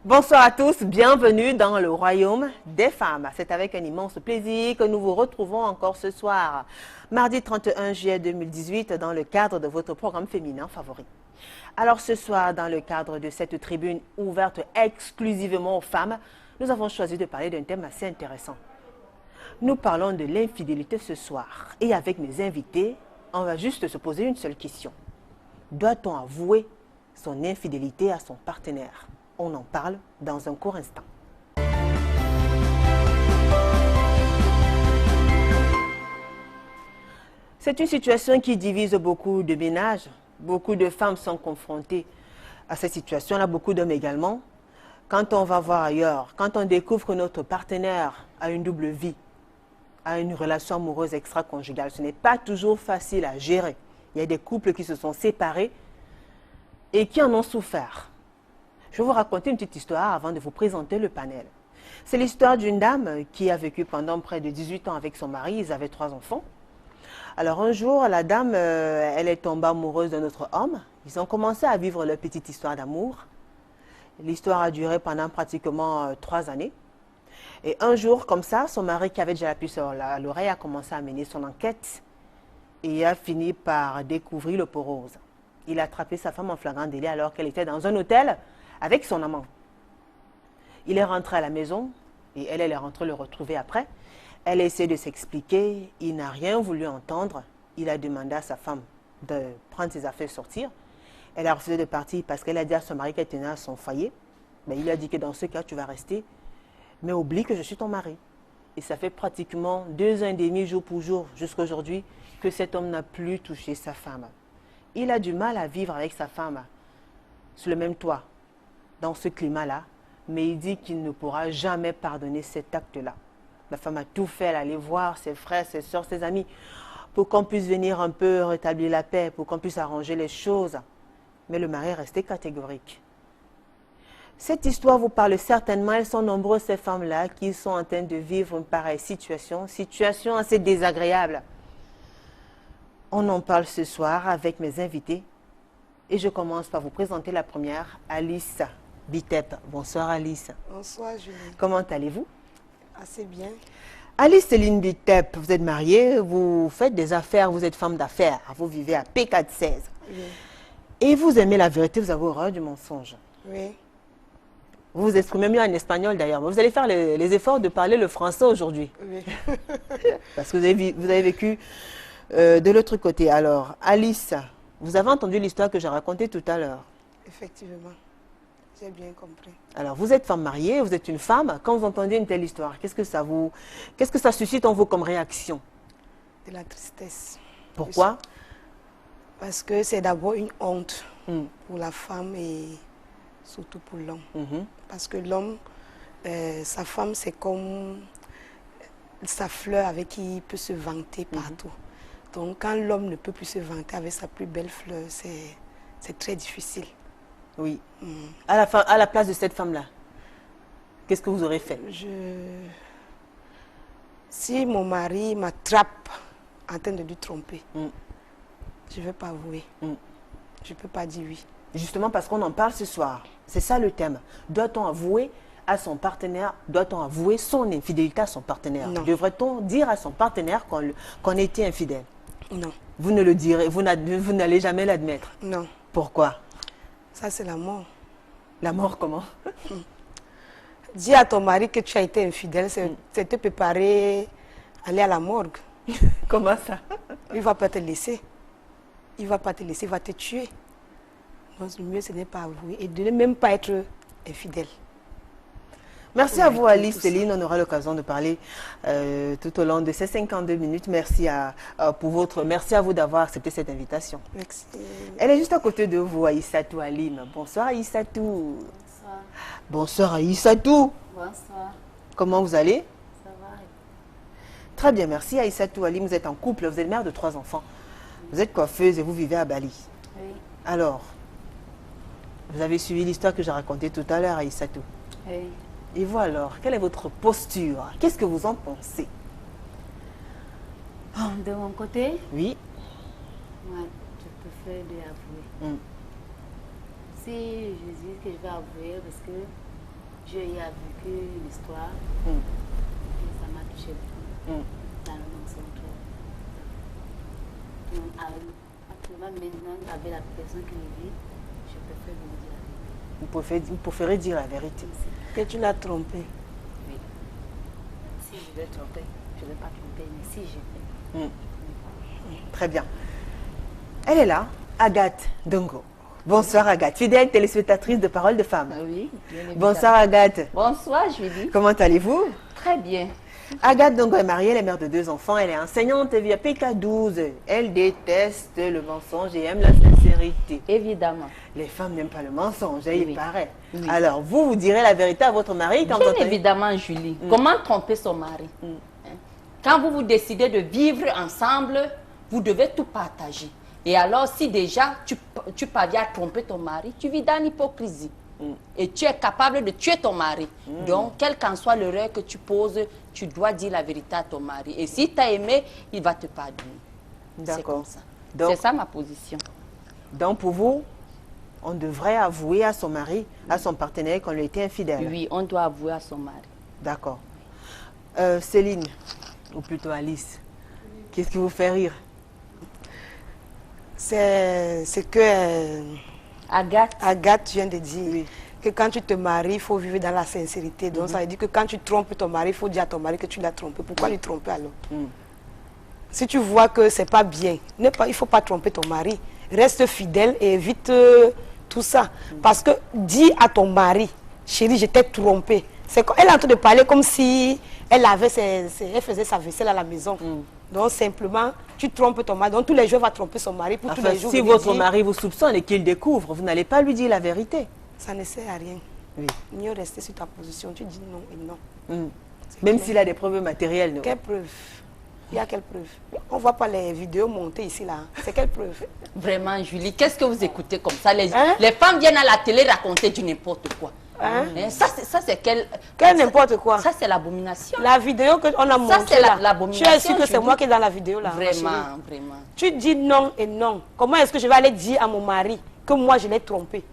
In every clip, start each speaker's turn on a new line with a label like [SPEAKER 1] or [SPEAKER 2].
[SPEAKER 1] Bonsoir à tous, bienvenue dans le royaume des femmes. C'est avec un immense plaisir que nous vous retrouvons encore ce soir, mardi 31 juillet 2018, dans le cadre de votre programme féminin favori. Alors ce soir, dans le cadre de cette tribune ouverte exclusivement aux femmes, nous avons choisi de parler d'un thème assez intéressant. Nous parlons de l'infidélité ce soir et avec mes invités, on va juste se poser une seule question. Doit-on avouer son infidélité à son partenaire ? On en parle dans un court instant. C'est une situation qui divise beaucoup de ménages. Beaucoup de femmes sont confrontées à cette situation-là, beaucoup d'hommes également. Quand on va voir ailleurs, quand on découvre que notre partenaire a une double vie, a une relation amoureuse extra-conjugale, ce n'est pas toujours facile à gérer. Il y a des couples qui se sont séparés et qui en ont souffert. Je vais vous raconter une petite histoire avant de vous présenter le panel. C'est l'histoire d'une dame qui a vécu pendant près de 18 ans avec son mari. Ils avaient 3 enfants. Alors un jour, la dame, elle est tombée amoureuse d'un autre homme. Ils ont commencé à vivre leur petite histoire d'amour. L'histoire a duré pendant pratiquement 3 années. Et un jour, comme ça, son mari qui avait déjà la puce à l'oreille a commencé à mener son enquête et a fini par découvrir le pot rose. Il a attrapé sa femme en flagrant délit alors qu'elle était dans un hôtel avec son amant. Il est rentré à la maison et elle est rentrée le retrouver après. Elle a essayé de s'expliquer, il n'a rien voulu entendre. Il a demandé à sa femme de prendre ses affaires et sortir. Elle a refusé de partir parce qu'elle a dit à son mari qu'elle tenait à son foyer. Mais il lui a dit que dans ce cas, tu vas rester, mais oublie que je suis ton mari. Et ça fait pratiquement 2 ans et demi, jour pour jour, jusqu'à aujourd'hui, que cet homme n'a plus touché sa femme. Il a du mal à vivre avec sa femme sur le même toit, dans ce climat-là, mais il dit qu'il ne pourra jamais pardonner cet acte-là. La femme a tout fait, elle allait voir ses frères, ses soeurs, ses amis, pour qu'on puisse venir un peu rétablir la paix, pour qu'on puisse arranger les choses. Mais le mari est resté catégorique. Cette histoire vous parle certainement, elles sont nombreuses ces femmes-là qui sont en train de vivre une pareille situation assez désagréable. On en parle ce soir avec mes invités et je commence par vous présenter la première, Alice Bitep. Bonsoir Alice.
[SPEAKER 2] Bonsoir Julie.
[SPEAKER 1] Comment allez-vous?
[SPEAKER 2] Assez bien.
[SPEAKER 1] Alice Céline Bitep, vous êtes mariée, vous faites des affaires, vous êtes femme d'affaires, vous vivez à P416.
[SPEAKER 2] Oui.
[SPEAKER 1] Et vous aimez la vérité, vous avez horreur du mensonge.
[SPEAKER 2] Oui.
[SPEAKER 1] Vous vous exprimez mieux en espagnol d'ailleurs. Vous allez faire les efforts de parler le français aujourd'hui.
[SPEAKER 2] Oui.
[SPEAKER 1] Parce que vous avez vécu de l'autre côté. Alors, Alice, vous avez entendu l'histoire que j'ai racontée tout à l'heure.
[SPEAKER 2] Effectivement. J'ai bien compris.
[SPEAKER 1] Alors, vous êtes femme mariée, vous êtes une femme. Quand vous entendez une telle histoire, qu'est-ce que ça suscite en vous comme réaction?
[SPEAKER 2] De la tristesse.
[SPEAKER 1] Pourquoi?
[SPEAKER 2] Parce que c'est d'abord une honte pour la femme et surtout pour l'homme. Parce que l'homme, sa femme, c'est comme sa fleur avec qui il peut se vanter partout. Donc, quand l'homme ne peut plus se vanter avec sa plus belle fleur, c'est très difficile.
[SPEAKER 1] Oui. À la place de cette femme-là, qu'est-ce que vous aurez fait?
[SPEAKER 2] Si mon mari m'attrape en train de lui tromper, je ne vais pas avouer. Je ne peux pas dire oui.
[SPEAKER 1] Justement parce qu'on en parle ce soir. C'est ça le thème. Doit-on avouer à son partenaire, doit-on avouer son infidélité à son partenaire? Devrait-on dire à son partenaire qu'on était infidèle?
[SPEAKER 2] Non.
[SPEAKER 1] Vous ne le direz, vous n'allez jamais l'admettre?
[SPEAKER 2] Non.
[SPEAKER 1] Pourquoi?
[SPEAKER 2] Ça, c'est la mort.
[SPEAKER 1] La mort comment?
[SPEAKER 2] Dire à ton mari que tu as été infidèle, c'est te préparer à aller à la morgue.
[SPEAKER 1] Comment ça?
[SPEAKER 2] Il ne va pas te laisser. Il ne va pas te laisser, il va te tuer. Donc, le mieux, ce n'est pas avouer et de ne même pas être infidèle.
[SPEAKER 1] Merci à vous, Alice Céline. On aura l'occasion de parler tout au long de ces 52 minutes. Merci merci à vous d'avoir accepté cette invitation.
[SPEAKER 2] Merci.
[SPEAKER 1] Elle est juste à côté de vous, Aïssatou Alim. Bonsoir, Aïssatou.
[SPEAKER 3] Bonsoir.
[SPEAKER 1] Bonsoir, Aïssatou.
[SPEAKER 3] Bonsoir.
[SPEAKER 1] Comment vous allez?
[SPEAKER 3] Ça va?
[SPEAKER 1] Très bien, merci, Aïssatou Alim. Vous êtes en couple, vous êtes mère de 3 enfants. Vous êtes coiffeuse et vous vivez à Bali.
[SPEAKER 3] Oui.
[SPEAKER 1] Alors, vous avez suivi l'histoire que j'ai racontée tout à l'heure, Aïssatou.
[SPEAKER 3] Oui.
[SPEAKER 1] Et vous alors, quelle est votre posture? Qu'est-ce que vous en pensez?
[SPEAKER 3] De mon côté,
[SPEAKER 1] Oui.
[SPEAKER 3] moi, je préfère de avouer. Si je dis que je vais avouer, parce que je y ai vécu l'histoire et ça m'a touché beaucoup dans le mensonge. Donc, actuellement, maintenant, avec la personne qui me vit, je préfère lui dire la vérité.
[SPEAKER 1] Vous préférez dire la vérité.
[SPEAKER 2] Que tu l'as trompé.
[SPEAKER 3] Oui. Si je vais tromper, je ne vais pas tromper, mais si je vais.
[SPEAKER 1] Très bien. Elle est là, Agathe Dongo. Bonsoir Agathe, fidèle téléspectatrice de Parole de Femmes.
[SPEAKER 4] Oui, bien évidemment.
[SPEAKER 1] Bonsoir Agathe.
[SPEAKER 4] Bonsoir, Julie.
[SPEAKER 1] Comment allez-vous?
[SPEAKER 4] Très bien.
[SPEAKER 1] Agathe Dongo est mariée, elle est mère de 2 enfants, elle est enseignante, elle vit à PK12. Elle déteste le mensonge et aime la sincérité.
[SPEAKER 4] Évidemment.
[SPEAKER 1] Les femmes n'aiment pas le mensonge, il
[SPEAKER 4] Oui.
[SPEAKER 1] paraît.
[SPEAKER 4] Oui.
[SPEAKER 1] Alors, vous direz la vérité à votre mari quand
[SPEAKER 4] Bien
[SPEAKER 1] vous entendez...
[SPEAKER 4] évidemment, Julie. Comment tromper son mari? Hein? Quand vous décidez de vivre ensemble, vous devez tout partager. Et alors, si déjà tu parviens à tromper ton mari, tu vis dans l'hypocrisie. Et tu es capable de tuer ton mari. Donc, quelle qu'en soit l'erreur que tu poses, tu dois dire la vérité à ton mari. Et si tu as aimé, il va te pardonner. C'est
[SPEAKER 1] D'accord.
[SPEAKER 4] comme ça.
[SPEAKER 1] Donc-
[SPEAKER 4] C'est ça ma position.
[SPEAKER 1] Donc, pour vous, on devrait avouer à son mari, à son partenaire qu'on lui a été infidèle.
[SPEAKER 4] Oui, on doit avouer à son mari.
[SPEAKER 1] D'accord. Céline, ou plutôt Alice, qu'est-ce qui vous fait rire?
[SPEAKER 2] C'est ce que
[SPEAKER 4] Agathe,
[SPEAKER 2] Agathe vient de dire.
[SPEAKER 1] Oui.
[SPEAKER 2] Que quand tu te maries, il faut vivre dans la sincérité. Donc ça veut dire que quand tu trompes ton mari, il faut dire à ton mari que tu l'as trompé. Pourquoi lui tromper alors? Si tu vois que c'est pas bien, il ne faut pas tromper ton mari. Reste fidèle et évite tout ça. Parce que dis à ton mari, chérie, je t'ai trompé. Elle est en train de parler comme si elle faisait sa vaisselle à la maison. Donc simplement, tu trompes ton mari. Donc tous les jours, elle va tromper son mari pour tous
[SPEAKER 1] Enfin,
[SPEAKER 2] les jours.
[SPEAKER 1] si
[SPEAKER 2] venir
[SPEAKER 1] votre
[SPEAKER 2] dire,
[SPEAKER 1] mari vous soupçonne et qu'il découvre, vous n'allez pas lui dire la vérité.
[SPEAKER 2] ça ne sert à rien.
[SPEAKER 1] Oui.
[SPEAKER 2] Mieux rester sur ta position. Tu dis non et non.
[SPEAKER 1] Même s'il a des preuves matérielles. Non.
[SPEAKER 2] Quelle preuve? Il y a quelle preuve? On ne voit pas les vidéos montées ici, là. C'est quelle preuve?
[SPEAKER 4] vraiment, Julie, qu'est-ce que vous écoutez comme ça? Les
[SPEAKER 2] Hein?
[SPEAKER 4] femmes viennent à la télé raconter du n'importe quoi.
[SPEAKER 2] Hein?
[SPEAKER 4] Hein? Ça, c'est quel...
[SPEAKER 2] Quel n'importe quoi.
[SPEAKER 4] Ça, c'est l'abomination.
[SPEAKER 2] La vidéo qu'on a montrée,
[SPEAKER 4] c'est
[SPEAKER 2] là,
[SPEAKER 4] l'abomination,
[SPEAKER 2] tu es sûr que c'est
[SPEAKER 4] Julie.
[SPEAKER 2] moi qui est dans la vidéo, là? ma chérie?
[SPEAKER 4] Vraiment, vraiment.
[SPEAKER 2] Tu dis non et non. Comment est-ce que je vais aller dire à mon mari que moi, je l'ai trompé?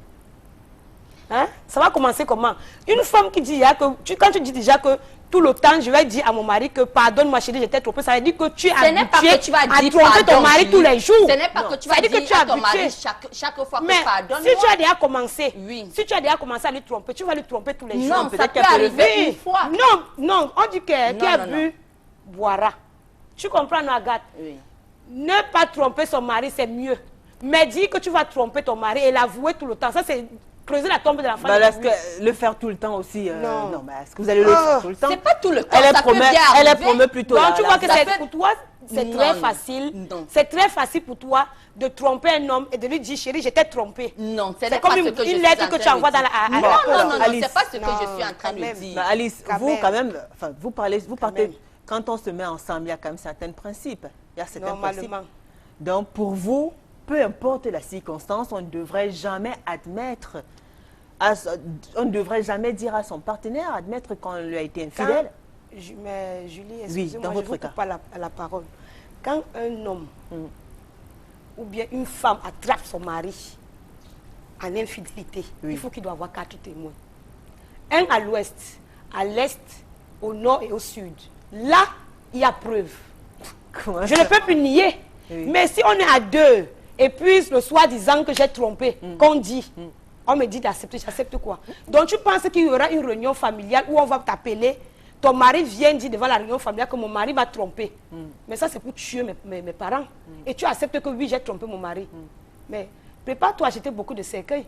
[SPEAKER 2] Hein? Ça va commencer comment? Une femme qui dit quand tu dis déjà que tout le temps, je vais dire à mon mari que pardonne-moi chérie, je t'ai trompé, ça veut dire que tu es
[SPEAKER 4] Ce n'est pas
[SPEAKER 2] habitué
[SPEAKER 4] que tu vas
[SPEAKER 2] à
[SPEAKER 4] dire
[SPEAKER 2] tromper ton
[SPEAKER 4] pardon,
[SPEAKER 2] mari
[SPEAKER 4] Julie.
[SPEAKER 2] tous les jours.
[SPEAKER 4] Ce n'est pas que tu vas
[SPEAKER 2] Ça veut
[SPEAKER 4] dire
[SPEAKER 2] dire que tu es
[SPEAKER 4] à ton mari
[SPEAKER 2] habitué.
[SPEAKER 4] chaque fois que
[SPEAKER 2] Mais
[SPEAKER 4] pardonne.
[SPEAKER 2] si tu as déjà commencé,
[SPEAKER 4] Oui.
[SPEAKER 2] si tu as déjà commencé à lui tromper, tu vas lui tromper tous les jours.
[SPEAKER 4] Non, ça
[SPEAKER 1] peut-être
[SPEAKER 4] peut
[SPEAKER 1] qu'elle peut le
[SPEAKER 4] arriver
[SPEAKER 2] Oui.
[SPEAKER 4] une fois.
[SPEAKER 2] Non, non, on dit que qui a
[SPEAKER 4] non,
[SPEAKER 2] bu boira. Tu comprends, Agathe?
[SPEAKER 4] Oui.
[SPEAKER 2] Ne pas tromper son mari, c'est mieux. Mais dis que tu vas tromper ton mari et l'avouer tout le temps. Ça, c'est creuser la tombe de la femme.
[SPEAKER 1] Bah, est-ce que le faire tout le temps aussi
[SPEAKER 2] Non.
[SPEAKER 1] bah, est-ce que vous allez le faire tout le temps?
[SPEAKER 4] C'est pas tout le temps.
[SPEAKER 1] Elle est
[SPEAKER 4] ça peut bien
[SPEAKER 1] elle est
[SPEAKER 4] arriver.
[SPEAKER 1] promet plutôt.
[SPEAKER 2] Donc, tu vois que
[SPEAKER 4] ça
[SPEAKER 2] c'est
[SPEAKER 4] peut-
[SPEAKER 2] pour toi, c'est
[SPEAKER 4] Non,
[SPEAKER 2] très
[SPEAKER 4] non,
[SPEAKER 2] facile.
[SPEAKER 4] non.
[SPEAKER 2] C'est très facile pour toi de tromper un homme et de lui dire, chérie, je t'ai trompé.
[SPEAKER 4] Non, ce
[SPEAKER 2] C'est
[SPEAKER 4] n'est
[SPEAKER 2] comme
[SPEAKER 4] pas
[SPEAKER 2] une
[SPEAKER 4] ce que je suis
[SPEAKER 2] lettre
[SPEAKER 4] en
[SPEAKER 2] que tu
[SPEAKER 4] train de
[SPEAKER 2] envoies dans
[SPEAKER 4] dire.
[SPEAKER 2] la- à
[SPEAKER 4] Non,
[SPEAKER 2] la
[SPEAKER 4] non,
[SPEAKER 2] poste.
[SPEAKER 4] non, non,
[SPEAKER 1] Alice.
[SPEAKER 4] c'est pas ce que
[SPEAKER 2] Non,
[SPEAKER 4] je suis en train
[SPEAKER 2] quand
[SPEAKER 4] de
[SPEAKER 2] même.
[SPEAKER 4] dire.
[SPEAKER 1] Bah, Alice,
[SPEAKER 2] Quand
[SPEAKER 1] vous
[SPEAKER 2] même.
[SPEAKER 1] quand même, enfin, vous partez,
[SPEAKER 2] même.
[SPEAKER 1] quand on se met ensemble, il y a quand même certains principes. Il y a certains principes.
[SPEAKER 2] Normalement.
[SPEAKER 1] Donc, pour vous, peu importe la circonstance, on ne devrait jamais admettre, on ne devrait jamais dire à son partenaire, admettre qu'on lui a été infidèle.
[SPEAKER 2] Mais Julie,
[SPEAKER 1] Oui,
[SPEAKER 2] excusez-moi,
[SPEAKER 1] dans
[SPEAKER 2] je
[SPEAKER 1] votre
[SPEAKER 2] vous
[SPEAKER 1] cas.
[SPEAKER 2] coupe pas la parole. Quand un homme ou bien une femme attrape son mari en infidélité,
[SPEAKER 1] Oui.
[SPEAKER 2] il faut qu'il doit avoir 4 témoins. Un à l'ouest, à l'est, au nord et au sud. Là, il y a preuve.
[SPEAKER 1] Comment
[SPEAKER 2] Je
[SPEAKER 1] ça?
[SPEAKER 2] ne peux plus nier.
[SPEAKER 1] Oui.
[SPEAKER 2] Mais si on est à 2, et puis le soi-disant que j'ai trompé, qu'on dit, on me dit d'accepter, j'accepte quoi? Donc tu penses qu'il y aura une réunion familiale où on va t'appeler, ton mari vient dire devant la réunion familiale que mon mari m'a trompé. Mais ça c'est pour tuer mes parents. Et tu acceptes que oui, j'ai trompé mon mari. Mais prépare-toi à acheter beaucoup de cercueils.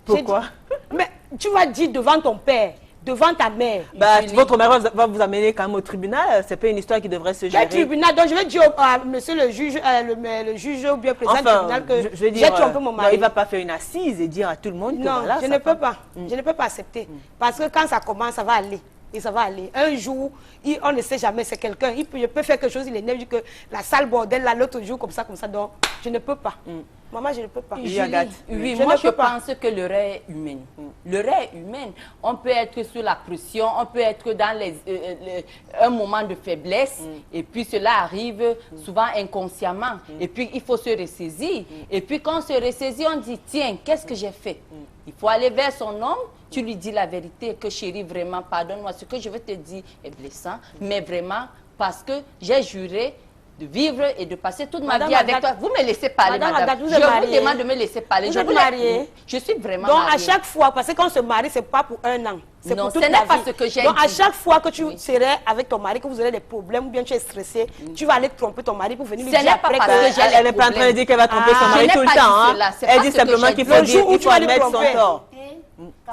[SPEAKER 2] J'ai
[SPEAKER 1] Pourquoi?
[SPEAKER 2] dit- Mais tu vas dire devant ton père, devant ta mère.
[SPEAKER 1] Bah, votre mère va vous amener quand même au tribunal. C'est pas une histoire qui devrait se gérer.
[SPEAKER 2] Quel tribunal? Donc je vais dire à monsieur le juge, le juge ou bien président du
[SPEAKER 1] Enfin,
[SPEAKER 2] tribunal que
[SPEAKER 1] je veux
[SPEAKER 2] j'ai
[SPEAKER 1] dire,
[SPEAKER 2] trompé mon
[SPEAKER 1] non,
[SPEAKER 2] mari.
[SPEAKER 1] il va pas faire une assise et dire à tout le monde que
[SPEAKER 2] Non,
[SPEAKER 1] voilà.
[SPEAKER 2] je
[SPEAKER 1] sa
[SPEAKER 2] ne peux
[SPEAKER 1] femme-
[SPEAKER 2] pas. Je ne peux pas accepter. Parce que quand ça commence, ça va aller. Et ça va aller. Un jour, on ne sait jamais, c'est quelqu'un. Je peux faire quelque chose, il est né, dit que la salle bordel, là, l'autre jour, comme ça. Donc, je ne peux pas. Maman, je ne peux pas.
[SPEAKER 1] Oui, Agathe.
[SPEAKER 4] Oui,
[SPEAKER 2] Je
[SPEAKER 4] moi
[SPEAKER 2] ne
[SPEAKER 4] je
[SPEAKER 2] peux pas.
[SPEAKER 4] pense que l'erreur est humaine. L'erreur est humaine. On peut être sous la pression, on peut être dans un moment de faiblesse, et puis cela arrive souvent inconsciemment. Et puis il faut se ressaisir. Et puis quand on se ressaisit, on dit, tiens, qu'est-ce que j'ai fait? Il faut aller vers son homme, tu lui dis la vérité, que chérie, vraiment, pardonne-moi, ce que je veux te dire est blessant, mais vraiment, parce que j'ai juré de vivre et de passer toute ma
[SPEAKER 2] Madame
[SPEAKER 4] vie avec
[SPEAKER 2] Agathe,
[SPEAKER 4] toi. Vous me laissez parler,
[SPEAKER 2] Madame
[SPEAKER 4] madame.
[SPEAKER 2] Agathe, vous
[SPEAKER 4] Je
[SPEAKER 2] êtes
[SPEAKER 4] vous
[SPEAKER 2] mariée.
[SPEAKER 4] demande de me laisser parler.
[SPEAKER 2] Vous êtes mariée.
[SPEAKER 4] Je suis vraiment
[SPEAKER 2] Donc,
[SPEAKER 4] mariée.
[SPEAKER 2] à chaque fois, parce que quand on se marie, ce n'est pas pour un an. C'est
[SPEAKER 4] Non,
[SPEAKER 2] pour
[SPEAKER 4] ce
[SPEAKER 2] toute
[SPEAKER 4] n'est
[SPEAKER 2] la
[SPEAKER 4] pas
[SPEAKER 2] vie.
[SPEAKER 4] ce que j'ai
[SPEAKER 2] Donc, à
[SPEAKER 4] dit.
[SPEAKER 2] chaque fois que tu serais avec ton mari, que vous aurez des problèmes ou bien tu es stressé, tu vas aller tromper ton mari pour venir lui
[SPEAKER 4] Ce
[SPEAKER 2] dire
[SPEAKER 4] n'est pas
[SPEAKER 2] après
[SPEAKER 4] parce
[SPEAKER 2] que...
[SPEAKER 4] que j'ai
[SPEAKER 1] Elle n'est pas en train de dire qu'elle va tromper son
[SPEAKER 2] Ah,
[SPEAKER 1] mari
[SPEAKER 4] je n'ai
[SPEAKER 1] tout le
[SPEAKER 4] pas
[SPEAKER 1] temps.
[SPEAKER 4] dit
[SPEAKER 1] Hein.
[SPEAKER 4] cela, c'est
[SPEAKER 1] Elle
[SPEAKER 4] pas
[SPEAKER 1] dit
[SPEAKER 4] ce que
[SPEAKER 1] simplement
[SPEAKER 4] j'ai
[SPEAKER 1] qu'il
[SPEAKER 4] dit.
[SPEAKER 1] faut
[SPEAKER 2] Le
[SPEAKER 1] dire
[SPEAKER 2] jour où
[SPEAKER 1] qu'il
[SPEAKER 2] tu
[SPEAKER 1] faut
[SPEAKER 2] vas lui
[SPEAKER 1] admettre son
[SPEAKER 2] tromper.
[SPEAKER 1] tort.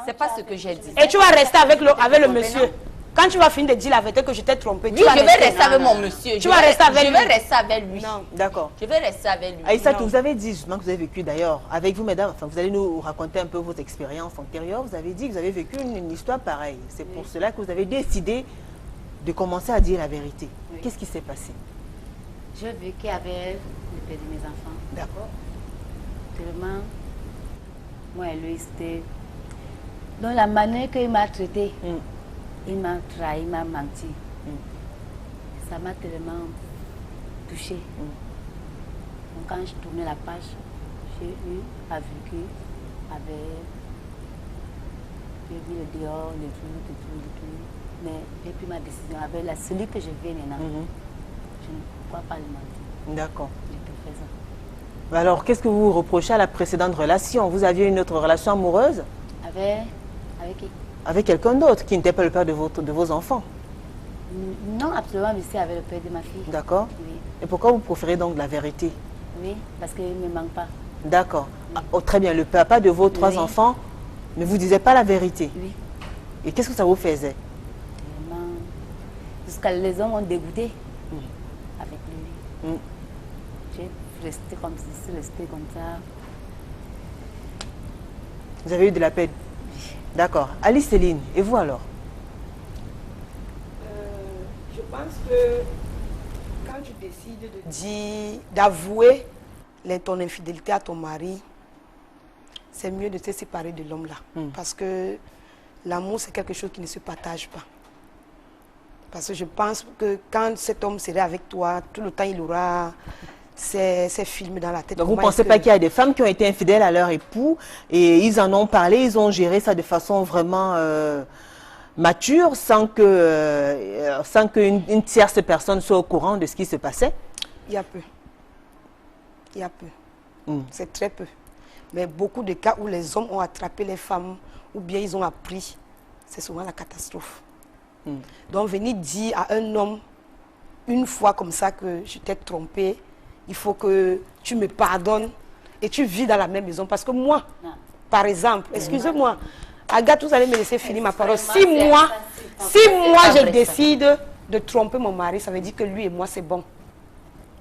[SPEAKER 4] C'est pas ce que j'ai dit.
[SPEAKER 2] Et tu vas rester avec le monsieur. Quand tu vas finir de dire la vérité que je t'ai trompé,
[SPEAKER 4] Oui,
[SPEAKER 2] tu vas
[SPEAKER 4] je vais rester avec mon monsieur.
[SPEAKER 2] Tu vas rester avec
[SPEAKER 4] Je
[SPEAKER 2] lui.
[SPEAKER 4] vais rester avec lui.
[SPEAKER 2] Non.
[SPEAKER 1] D'accord.
[SPEAKER 4] Je vais rester avec lui.
[SPEAKER 1] Aïssatou, vous avez dit justement que vous avez vécu d'ailleurs, avec vous mesdames, enfin vous allez nous raconter un peu vos expériences antérieures, vous avez dit que vous avez vécu une histoire pareille. C'est pour cela que vous avez décidé de commencer à dire la vérité.
[SPEAKER 3] Oui.
[SPEAKER 1] Qu'est-ce qui s'est passé?
[SPEAKER 3] J'ai vécu avec le père de mes enfants.
[SPEAKER 1] D'accord.
[SPEAKER 3] Tellement, moi et lui, c'était... Dans la manière qu'il m'a traité, il m'a trahi, il m'a menti. Ça m'a tellement touchée. Donc, quand je tournais la page, j'ai eu à vécu avec... J'ai vu le dehors, le tout. Mais j'ai pris ma décision avec celui que je vais maintenant. Je ne crois pas le mentir.
[SPEAKER 1] D'accord.
[SPEAKER 3] J'étais présent.
[SPEAKER 1] Alors, qu'est-ce que vous reprochez à la précédente relation? Vous aviez une autre relation amoureuse
[SPEAKER 3] Avec qui?
[SPEAKER 1] avec quelqu'un d'autre qui n'était pas le père de vos enfants.
[SPEAKER 3] Non, absolument, mais c'est avec le père de ma fille.
[SPEAKER 1] D'accord.
[SPEAKER 3] Oui,
[SPEAKER 1] Et pourquoi vous préférez donc la vérité?
[SPEAKER 3] oui, parce qu'il ne me manque pas.
[SPEAKER 1] D'accord. Ah, oh, très bien, le papa de vos trois
[SPEAKER 3] Oui.
[SPEAKER 1] enfants ne vous disait pas la vérité.
[SPEAKER 3] Oui,
[SPEAKER 1] Et qu'est-ce que ça vous faisait?
[SPEAKER 3] vraiment. Jusqu'à les hommes ont dégoûté avec lui. J'ai resté comme ça.
[SPEAKER 1] Vous avez eu de la peine? D'accord. Alice Céline, et vous alors?
[SPEAKER 2] Je pense que quand tu décides d'avouer ton infidélité à ton mari, c'est mieux de te séparer de l'homme-là. Parce que l'amour, c'est quelque chose qui ne se partage pas. Parce que je pense que quand cet homme serait avec toi, tout le temps, il aura ces films dans la tête.
[SPEAKER 1] Donc vous ne
[SPEAKER 2] Comment
[SPEAKER 1] pensez
[SPEAKER 2] est-ce
[SPEAKER 1] pas
[SPEAKER 2] que-
[SPEAKER 1] qu'il y a des femmes qui ont été infidèles à leur époux et ils en ont parlé, ils ont géré ça de façon vraiment mature sans qu'une tierce personne soit au courant de ce qui se passait?
[SPEAKER 2] Il y a peu. Il y a peu. C'est très peu. Mais beaucoup de cas où les hommes ont attrapé les femmes ou bien ils ont appris, c'est souvent la catastrophe. Donc venir dire à un homme une fois comme ça que je t'ai trompé, il faut que tu me pardonnes et tu vis dans la même maison. Parce que moi, par exemple, excusez-moi, Agathe, vous allez me laisser finir ma parole. Si moi, je décide de tromper mon mari, ça veut dire que lui et moi, c'est bon.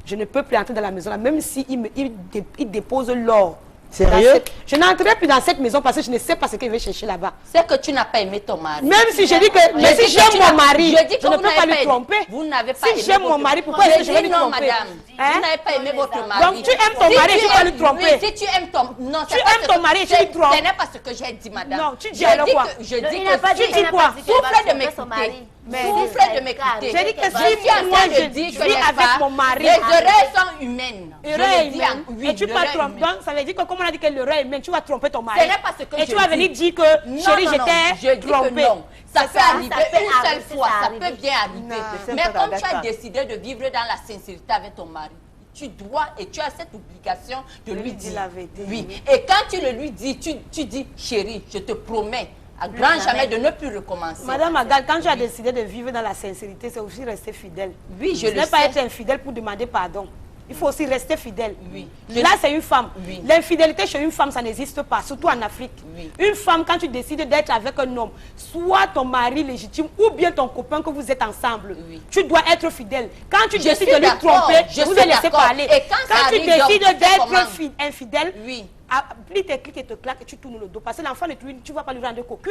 [SPEAKER 2] Je ne peux plus entrer dans la maison là, même s'il il dépose l'or.
[SPEAKER 1] Sérieux?
[SPEAKER 2] Je n'entrerai plus dans cette maison parce que je ne sais pas ce qu'il veut chercher là-bas.
[SPEAKER 4] C'est que tu n'as pas aimé ton mari.
[SPEAKER 2] Même si je dis que, mais si
[SPEAKER 4] dis que
[SPEAKER 2] j'aime
[SPEAKER 4] tu
[SPEAKER 2] mon
[SPEAKER 4] n'as-
[SPEAKER 2] mari,
[SPEAKER 4] je dis que
[SPEAKER 2] je ne
[SPEAKER 4] vous
[SPEAKER 2] peux pas
[SPEAKER 4] n'avez
[SPEAKER 2] lui
[SPEAKER 4] pas-
[SPEAKER 2] tromper.
[SPEAKER 4] Vous n'avez pas
[SPEAKER 2] Si
[SPEAKER 4] aimé
[SPEAKER 2] j'aime
[SPEAKER 4] votre-
[SPEAKER 2] mon mari, pourquoi est-ce que je vais lui
[SPEAKER 4] non,
[SPEAKER 2] tromper?
[SPEAKER 4] madame.
[SPEAKER 2] Hein?
[SPEAKER 4] Vous n'avez pas aimé votre mari.
[SPEAKER 2] Donc tu aimes ton mari et tu vas lui tromper.
[SPEAKER 4] Oui, si tu aimes ton... Non,
[SPEAKER 2] Tu
[SPEAKER 4] c'est pas
[SPEAKER 2] aimes
[SPEAKER 4] ce
[SPEAKER 2] ton
[SPEAKER 4] que-
[SPEAKER 2] mari et tu
[SPEAKER 4] c'est-
[SPEAKER 2] lui trompes.
[SPEAKER 4] Ce n'est pas ce que j'ai dit, madame.
[SPEAKER 2] Non, tu dis
[SPEAKER 4] Je
[SPEAKER 2] alors
[SPEAKER 4] dis
[SPEAKER 2] quoi?
[SPEAKER 4] que- Je
[SPEAKER 3] Non,
[SPEAKER 4] dis
[SPEAKER 3] il n'a pas
[SPEAKER 4] que...
[SPEAKER 3] dit
[SPEAKER 2] tu
[SPEAKER 3] qu'il
[SPEAKER 2] dis
[SPEAKER 3] n'a
[SPEAKER 2] quoi?
[SPEAKER 3] pas dit qu'il va
[SPEAKER 4] Soufflez de
[SPEAKER 3] tromper son
[SPEAKER 4] m'écouter.
[SPEAKER 3] mari. Mais
[SPEAKER 4] Soufflez de m'écouter.
[SPEAKER 2] J'ai dit que
[SPEAKER 4] Je suis
[SPEAKER 2] si
[SPEAKER 4] en
[SPEAKER 2] moi
[SPEAKER 4] train de
[SPEAKER 2] je
[SPEAKER 4] dire que
[SPEAKER 2] vis
[SPEAKER 4] les
[SPEAKER 2] avec
[SPEAKER 4] femmes,
[SPEAKER 2] mon mari,
[SPEAKER 4] les oreilles sont humaines. Je
[SPEAKER 2] L'erreur
[SPEAKER 4] le
[SPEAKER 2] est
[SPEAKER 4] dis
[SPEAKER 2] humaine.
[SPEAKER 4] oui,
[SPEAKER 2] Et tu vas
[SPEAKER 4] l'erreur est
[SPEAKER 2] tromper.
[SPEAKER 4] humaine.
[SPEAKER 2] Donc ça veut dire que comme on a dit que l'erreur est humaine, tu vas tromper ton mari.
[SPEAKER 4] Ce n'est pas ce que
[SPEAKER 2] Et
[SPEAKER 4] je
[SPEAKER 2] tu vas
[SPEAKER 4] dis.
[SPEAKER 2] venir dire que
[SPEAKER 4] Non,
[SPEAKER 2] chérie,
[SPEAKER 4] non, non,
[SPEAKER 2] je
[SPEAKER 4] je
[SPEAKER 2] t'ai
[SPEAKER 4] dis
[SPEAKER 2] trompé.
[SPEAKER 4] que non. Ça peut arriver
[SPEAKER 3] ça peut
[SPEAKER 4] une seule
[SPEAKER 3] arriver,
[SPEAKER 4] fois,
[SPEAKER 3] ça
[SPEAKER 4] ça
[SPEAKER 3] peut
[SPEAKER 4] peut bien arriver.
[SPEAKER 1] c'est
[SPEAKER 4] Mais
[SPEAKER 1] pas
[SPEAKER 4] comme tu
[SPEAKER 1] d'accord.
[SPEAKER 4] as décidé de vivre dans la sincérité avec ton mari, tu dois et tu as cette obligation de lui
[SPEAKER 2] dire
[SPEAKER 4] dire
[SPEAKER 2] la vérité.
[SPEAKER 4] Oui. Et quand tu le lui dis, tu dis, chérie, je te promets à grand jamais de ne plus recommencer.
[SPEAKER 2] Madame Agathe, quand tu as décidé de vivre dans la sincérité, c'est aussi rester fidèle.
[SPEAKER 4] Oui, je
[SPEAKER 2] Ce
[SPEAKER 4] le
[SPEAKER 2] n'est pas
[SPEAKER 4] sais.
[SPEAKER 2] être infidèle pour demander pardon. Il faut aussi rester fidèle.
[SPEAKER 4] Oui.
[SPEAKER 2] Là, c'est une femme.
[SPEAKER 4] Oui.
[SPEAKER 2] L'infidélité chez une femme, ça n'existe pas, surtout en Afrique.
[SPEAKER 4] Oui.
[SPEAKER 2] Une femme, quand tu décides d'être avec un homme, soit ton mari légitime ou bien ton copain que vous êtes ensemble,
[SPEAKER 4] Oui.
[SPEAKER 2] tu dois être fidèle. Quand tu
[SPEAKER 4] Je
[SPEAKER 2] décides
[SPEAKER 4] suis
[SPEAKER 2] de lui
[SPEAKER 4] d'accord,
[SPEAKER 2] tromper,
[SPEAKER 4] je
[SPEAKER 2] vous
[SPEAKER 4] suis
[SPEAKER 2] allez laisser
[SPEAKER 4] d'accord.
[SPEAKER 2] parler.
[SPEAKER 4] Et quand ça
[SPEAKER 2] tu
[SPEAKER 4] arrive, donc,
[SPEAKER 2] décides
[SPEAKER 4] tu fais comment?
[SPEAKER 2] d'être infidèle,
[SPEAKER 4] Oui.
[SPEAKER 2] applique tes clics et te claques et tu tournes le dos. Parce que l'enfant, tu ne vas pas lui rendre cocu.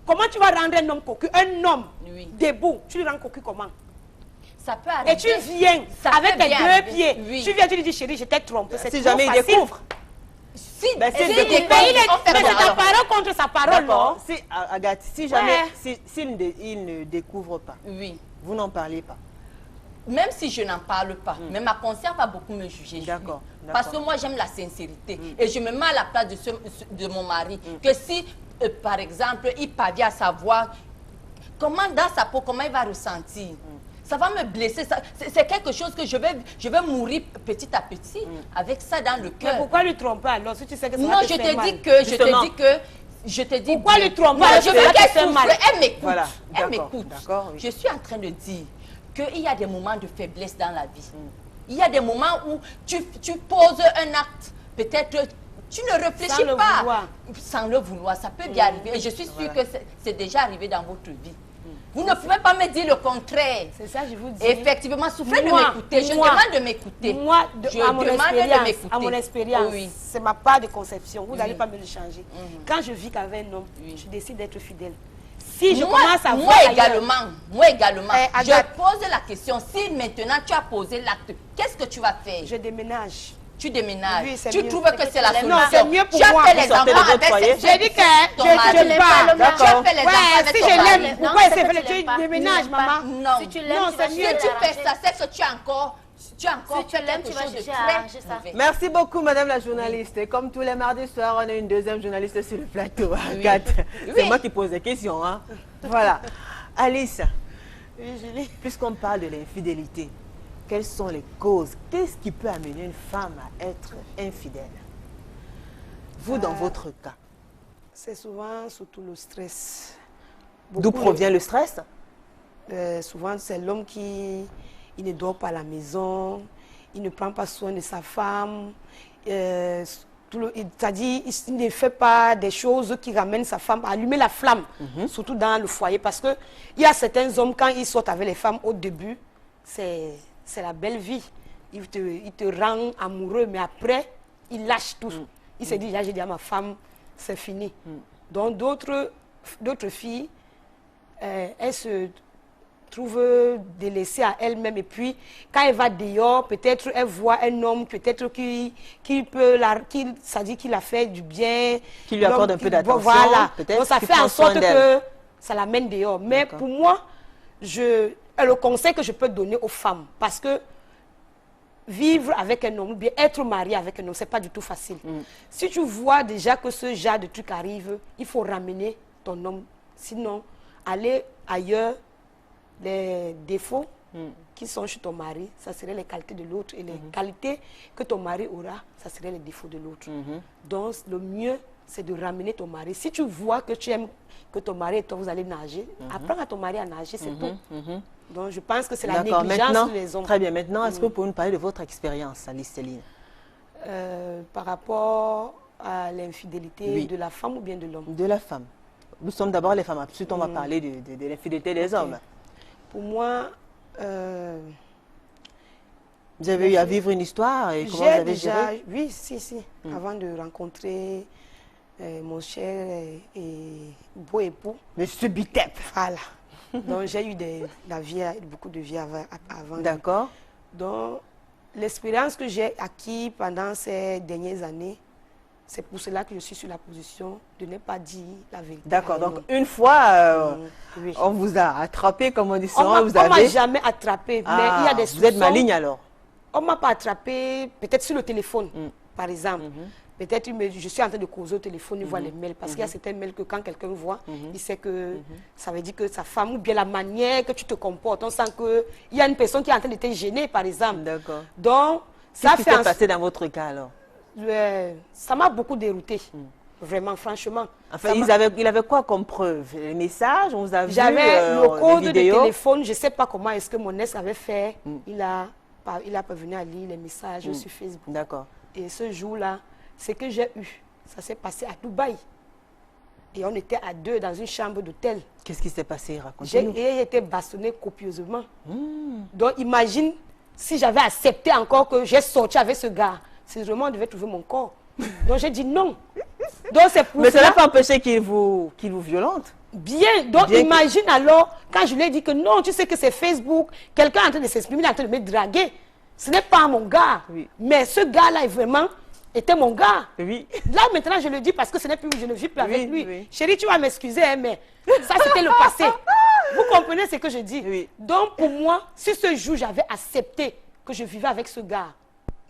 [SPEAKER 2] Comment tu vas rendre un homme cocu? Un homme
[SPEAKER 4] Oui.
[SPEAKER 2] debout, tu lui rends cocu comment?
[SPEAKER 4] Ça peut arriver.
[SPEAKER 2] Et tu viens
[SPEAKER 4] Ça
[SPEAKER 2] avec
[SPEAKER 4] peut
[SPEAKER 2] tes
[SPEAKER 4] bien
[SPEAKER 2] deux
[SPEAKER 4] arriver.
[SPEAKER 2] pieds.
[SPEAKER 4] Oui.
[SPEAKER 2] Tu viens, tu lui dis chérie, je t'ai trompé. C'est
[SPEAKER 1] Si
[SPEAKER 2] trop
[SPEAKER 1] jamais il
[SPEAKER 2] facile.
[SPEAKER 1] découvre.
[SPEAKER 4] Si,
[SPEAKER 1] Ben,
[SPEAKER 4] si,
[SPEAKER 1] c'est
[SPEAKER 4] il
[SPEAKER 1] de
[SPEAKER 4] est-
[SPEAKER 1] pays,
[SPEAKER 4] on fait
[SPEAKER 2] Mais c'est
[SPEAKER 4] comment
[SPEAKER 2] ta
[SPEAKER 4] alors?
[SPEAKER 2] parole contre sa parole, non?
[SPEAKER 1] D'accord. Si, Agathe, si jamais,
[SPEAKER 2] Ouais.
[SPEAKER 1] il ne découvre pas,
[SPEAKER 4] Oui.
[SPEAKER 1] vous n'en parlez pas.
[SPEAKER 4] Même si je n'en parle pas, mais ma conscience va beaucoup me juger.
[SPEAKER 1] D'accord,
[SPEAKER 4] Parce que
[SPEAKER 1] d'accord.
[SPEAKER 4] moi, j'aime la sincérité. Et je me mets à la place de mon mari. Que si, par exemple, il parvient à savoir comment dans sa peau, comment il va ressentir. Ça va me blesser. C'est quelque chose que je vais mourir petit à petit avec ça dans le
[SPEAKER 2] Mais
[SPEAKER 4] cœur.
[SPEAKER 2] pourquoi lui tromper alors si tu sais que ça
[SPEAKER 4] Non,
[SPEAKER 2] va te
[SPEAKER 4] je
[SPEAKER 2] faire
[SPEAKER 4] te
[SPEAKER 2] mal?
[SPEAKER 4] dis que,
[SPEAKER 1] Justement.
[SPEAKER 4] je te dis
[SPEAKER 2] Pourquoi
[SPEAKER 4] bien.
[SPEAKER 2] lui tromper?
[SPEAKER 4] Non,
[SPEAKER 2] Alors,
[SPEAKER 4] je
[SPEAKER 2] tu
[SPEAKER 4] veux
[SPEAKER 2] vas te
[SPEAKER 4] qu'elle
[SPEAKER 2] faire
[SPEAKER 4] souffre.
[SPEAKER 2] mal.
[SPEAKER 4] Elle m'écoute.
[SPEAKER 1] Voilà,
[SPEAKER 4] Elle
[SPEAKER 1] d'accord,
[SPEAKER 4] m'écoute.
[SPEAKER 1] d'accord, oui.
[SPEAKER 4] Je suis en train de dire qu'il y a des moments de faiblesse dans la vie. Il y a des moments où tu poses un acte, peut-être tu ne réfléchis
[SPEAKER 2] Sans le
[SPEAKER 4] pas.
[SPEAKER 2] vouloir.
[SPEAKER 4] Sans le vouloir, ça peut bien arriver. Et je suis sûre que c'est déjà arrivé dans votre vie. Vous ne pouvez pas me dire le contraire.
[SPEAKER 2] C'est ça, je vous dis.
[SPEAKER 4] Effectivement, souffrez de
[SPEAKER 2] Moi,
[SPEAKER 4] m'écouter. Je
[SPEAKER 2] moi,
[SPEAKER 4] demande de m'écouter.
[SPEAKER 2] Moi,
[SPEAKER 4] Je
[SPEAKER 2] à mon
[SPEAKER 4] demande de
[SPEAKER 2] expérience,
[SPEAKER 4] m'écouter.
[SPEAKER 2] à mon expérience,
[SPEAKER 4] Oui.
[SPEAKER 2] c'est ma part de conception. Vous n'allez
[SPEAKER 4] Oui.
[SPEAKER 2] pas me le changer. Quand je vis qu'avec un homme,
[SPEAKER 4] Oui.
[SPEAKER 2] je décide d'être fidèle. Si je
[SPEAKER 4] Moi,
[SPEAKER 2] commence à
[SPEAKER 4] moi
[SPEAKER 2] voir ailleurs-
[SPEAKER 4] également,
[SPEAKER 2] Eh,
[SPEAKER 4] je
[SPEAKER 2] Agathe.
[SPEAKER 4] pose la question. Si maintenant tu as posé l'acte, qu'est-ce que tu vas faire?
[SPEAKER 2] je déménage.
[SPEAKER 4] Tu déménages.
[SPEAKER 2] Oui, c'est
[SPEAKER 4] Tu
[SPEAKER 2] mieux.
[SPEAKER 4] trouves que c'est la solution.
[SPEAKER 2] Non, c'est mieux pour
[SPEAKER 4] tu as
[SPEAKER 2] moi.
[SPEAKER 4] fait
[SPEAKER 2] Vous
[SPEAKER 4] les
[SPEAKER 1] sortez de
[SPEAKER 4] enfants
[SPEAKER 1] votre
[SPEAKER 4] avec
[SPEAKER 1] foyer.
[SPEAKER 4] ses-
[SPEAKER 2] J'ai dit que
[SPEAKER 4] ton
[SPEAKER 2] je
[SPEAKER 4] mari.
[SPEAKER 2] te parle.
[SPEAKER 4] Tu as fait les enfants
[SPEAKER 2] Ouais,
[SPEAKER 4] avec
[SPEAKER 2] si
[SPEAKER 4] ton
[SPEAKER 2] je
[SPEAKER 4] mari.
[SPEAKER 2] l'aime,
[SPEAKER 3] Non,
[SPEAKER 2] pourquoi
[SPEAKER 3] c'est
[SPEAKER 2] il
[SPEAKER 3] que
[SPEAKER 2] fait
[SPEAKER 3] tu l'aimes pas.
[SPEAKER 2] tu déménages,
[SPEAKER 3] Tu l'aimes pas.
[SPEAKER 2] maman?
[SPEAKER 4] Non.
[SPEAKER 3] Si tu l'aimes,
[SPEAKER 2] Non,
[SPEAKER 3] tu vas
[SPEAKER 2] c'est
[SPEAKER 3] chercher
[SPEAKER 2] mieux.
[SPEAKER 3] à
[SPEAKER 4] Si tu fais ça,
[SPEAKER 3] l'arranger.
[SPEAKER 4] c'est que tu as encore
[SPEAKER 3] Si tu l'aimes, tu vas
[SPEAKER 4] quelque chose de
[SPEAKER 3] chercher à
[SPEAKER 4] très
[SPEAKER 3] arranger ça.
[SPEAKER 4] mauvais.
[SPEAKER 1] Merci beaucoup, Madame la journaliste. Et comme tous les mardis soirs, on a une deuxième journaliste sur le plateau. Agathe. C'est
[SPEAKER 4] Oui.
[SPEAKER 1] moi qui pose des questions. Hein. Voilà. Alice,
[SPEAKER 2] Oui, Julie.
[SPEAKER 1] puisqu'on parle de l'infidélité, quelles sont les causes? Qu'est-ce qui peut amener une femme à être infidèle? Vous, dans votre cas,
[SPEAKER 2] C'est souvent surtout le stress.
[SPEAKER 1] d'où
[SPEAKER 2] Beaucoup
[SPEAKER 1] provient le stress?
[SPEAKER 2] Souvent, c'est l'homme qui il ne dort pas à la maison, il ne prend pas soin de sa femme, c'est-à-dire il ne fait pas des choses qui ramènent sa femme à allumer la flamme, surtout dans le foyer. Parce qu'il y a certains hommes, quand ils sortent avec les femmes au début, c'est la belle vie. Il te rend amoureux, mais après, il lâche tout. Il se dit, j'ai dit à ma femme, c'est fini. Donc d'autres filles, elles se trouvent délaissées à elles-mêmes. Et puis, quand elle va dehors, peut-être elle voit un homme, peut-être qui ça dit qu'il a fait du bien.
[SPEAKER 1] Qui lui accorde
[SPEAKER 2] L'homme
[SPEAKER 1] un peu d'attention,
[SPEAKER 2] Voilà.
[SPEAKER 1] peut-être,
[SPEAKER 2] Donc ça
[SPEAKER 1] qui
[SPEAKER 2] fait en
[SPEAKER 1] prend soin
[SPEAKER 2] sorte
[SPEAKER 1] d'elle.
[SPEAKER 2] que ça l'amène dehors. Mais
[SPEAKER 1] D'accord.
[SPEAKER 2] pour moi, le conseil que je peux donner aux femmes, parce que vivre avec un homme, ou bien être marié avec un homme, ce n'est pas du tout facile. Si tu vois déjà que ce genre de truc arrive, il faut ramener ton homme. Sinon, aller ailleurs, les défauts qui sont chez ton mari, ça serait les qualités de l'autre. Et les qualités que ton mari aura, ça serait les défauts de l'autre. Donc, le mieux, c'est de ramener ton mari. Si tu vois que tu aimes que ton mari et toi, vous allez nager, apprends à ton mari à nager, c'est tout. Donc, je pense que c'est la
[SPEAKER 1] D'accord,
[SPEAKER 2] négligence
[SPEAKER 1] maintenant,
[SPEAKER 2] des hommes.
[SPEAKER 1] très bien. Maintenant, est-ce que vous pouvez nous parler de votre expérience, Alice Céline?
[SPEAKER 2] Par rapport à l'infidélité
[SPEAKER 1] Oui.
[SPEAKER 2] de la femme ou bien de l'homme?
[SPEAKER 1] De la femme. Nous sommes d'abord les femmes. Ensuite, on va parler de l'infidélité des hommes.
[SPEAKER 2] Pour moi,
[SPEAKER 1] Vous avez eu à vivre une histoire et comment vous
[SPEAKER 2] j'ai
[SPEAKER 1] avez
[SPEAKER 2] déjà,
[SPEAKER 1] géré?
[SPEAKER 2] oui, si, avant de rencontrer mon cher et beau époux,
[SPEAKER 1] Monsieur Bitep.
[SPEAKER 2] voilà. Donc j'ai eu beaucoup de vie avant. lui.
[SPEAKER 1] D'accord.
[SPEAKER 2] Donc l'expérience que j'ai acquise pendant ces dernières années, c'est pour cela que je suis sur la position de ne pas dire la vérité.
[SPEAKER 1] D'accord.
[SPEAKER 2] à un
[SPEAKER 1] Donc,
[SPEAKER 2] homme.
[SPEAKER 1] une fois,
[SPEAKER 2] Oui.
[SPEAKER 1] on vous a attrapé, comme on dit
[SPEAKER 2] On
[SPEAKER 1] souvent,
[SPEAKER 2] ne
[SPEAKER 1] vous
[SPEAKER 2] m'a
[SPEAKER 1] avez...
[SPEAKER 2] jamais attrapé, mais
[SPEAKER 1] Ah,
[SPEAKER 2] il y a des
[SPEAKER 1] vous êtes
[SPEAKER 2] soupçons.
[SPEAKER 1] maligne alors.
[SPEAKER 2] On ne m'a pas attrapé, peut-être sur le téléphone, par exemple. Peut-être je suis en train de causer au téléphone, il voit les mails. Parce qu'il y a certains mails que quand quelqu'un voit, il sait que ça veut dire que sa femme, ou bien la manière que tu te comportes, on sent qu'il y a une personne qui est en train de te gêner, par exemple.
[SPEAKER 1] D'accord.
[SPEAKER 2] Donc, ça
[SPEAKER 1] Qu'est-ce qui
[SPEAKER 2] fait
[SPEAKER 1] s'est passé dans votre cas alors?
[SPEAKER 2] ça m'a beaucoup dérouté. Vraiment, franchement.
[SPEAKER 1] Enfin,
[SPEAKER 2] Ça m'a-
[SPEAKER 1] il avait quoi comme preuve? Les messages, on vous a vu
[SPEAKER 2] J'avais le
[SPEAKER 1] les
[SPEAKER 2] code de
[SPEAKER 1] vidéos?
[SPEAKER 2] téléphone, je ne sais pas comment est-ce que mon ex avait fait. Il a parvenu à lire les messages sur Facebook.
[SPEAKER 1] D'accord.
[SPEAKER 2] Et ce jour-là, ce que j'ai eu, ça s'est passé à Dubaï. Et on était à deux dans une chambre d'hôtel.
[SPEAKER 1] Qu'est-ce qui s'est passé?
[SPEAKER 2] J'ai
[SPEAKER 1] Racontez-nous.
[SPEAKER 2] été bastonnée copieusement. Donc imagine si j'avais accepté encore que j'ai sorti avec ce gars. Sérieusement, on devait trouver mon corps. Donc j'ai dit non. Donc c'est pour
[SPEAKER 1] Mais ça
[SPEAKER 2] cela.
[SPEAKER 1] n'a pas empêché qu'il vous violente.
[SPEAKER 2] Bien, donc
[SPEAKER 1] Bien que-
[SPEAKER 2] imagine alors, quand je lui ai dit que non, tu sais que c'est Facebook, quelqu'un est en train de s'exprimer, il est en train de me draguer. Ce n'est pas mon gars.
[SPEAKER 1] Oui.
[SPEAKER 2] Mais ce gars-là est vraiment, était mon gars.
[SPEAKER 1] Oui.
[SPEAKER 2] Là, maintenant, je le dis parce que ce n'est plus, je ne vis plus avec lui.
[SPEAKER 1] Oui.
[SPEAKER 2] Chérie, tu vas m'excuser, hein, mais ça, c'était le passé. Vous comprenez ce que je dis?
[SPEAKER 1] Oui.
[SPEAKER 2] Donc, pour moi, si ce jour, j'avais accepté que je vivais avec ce gars,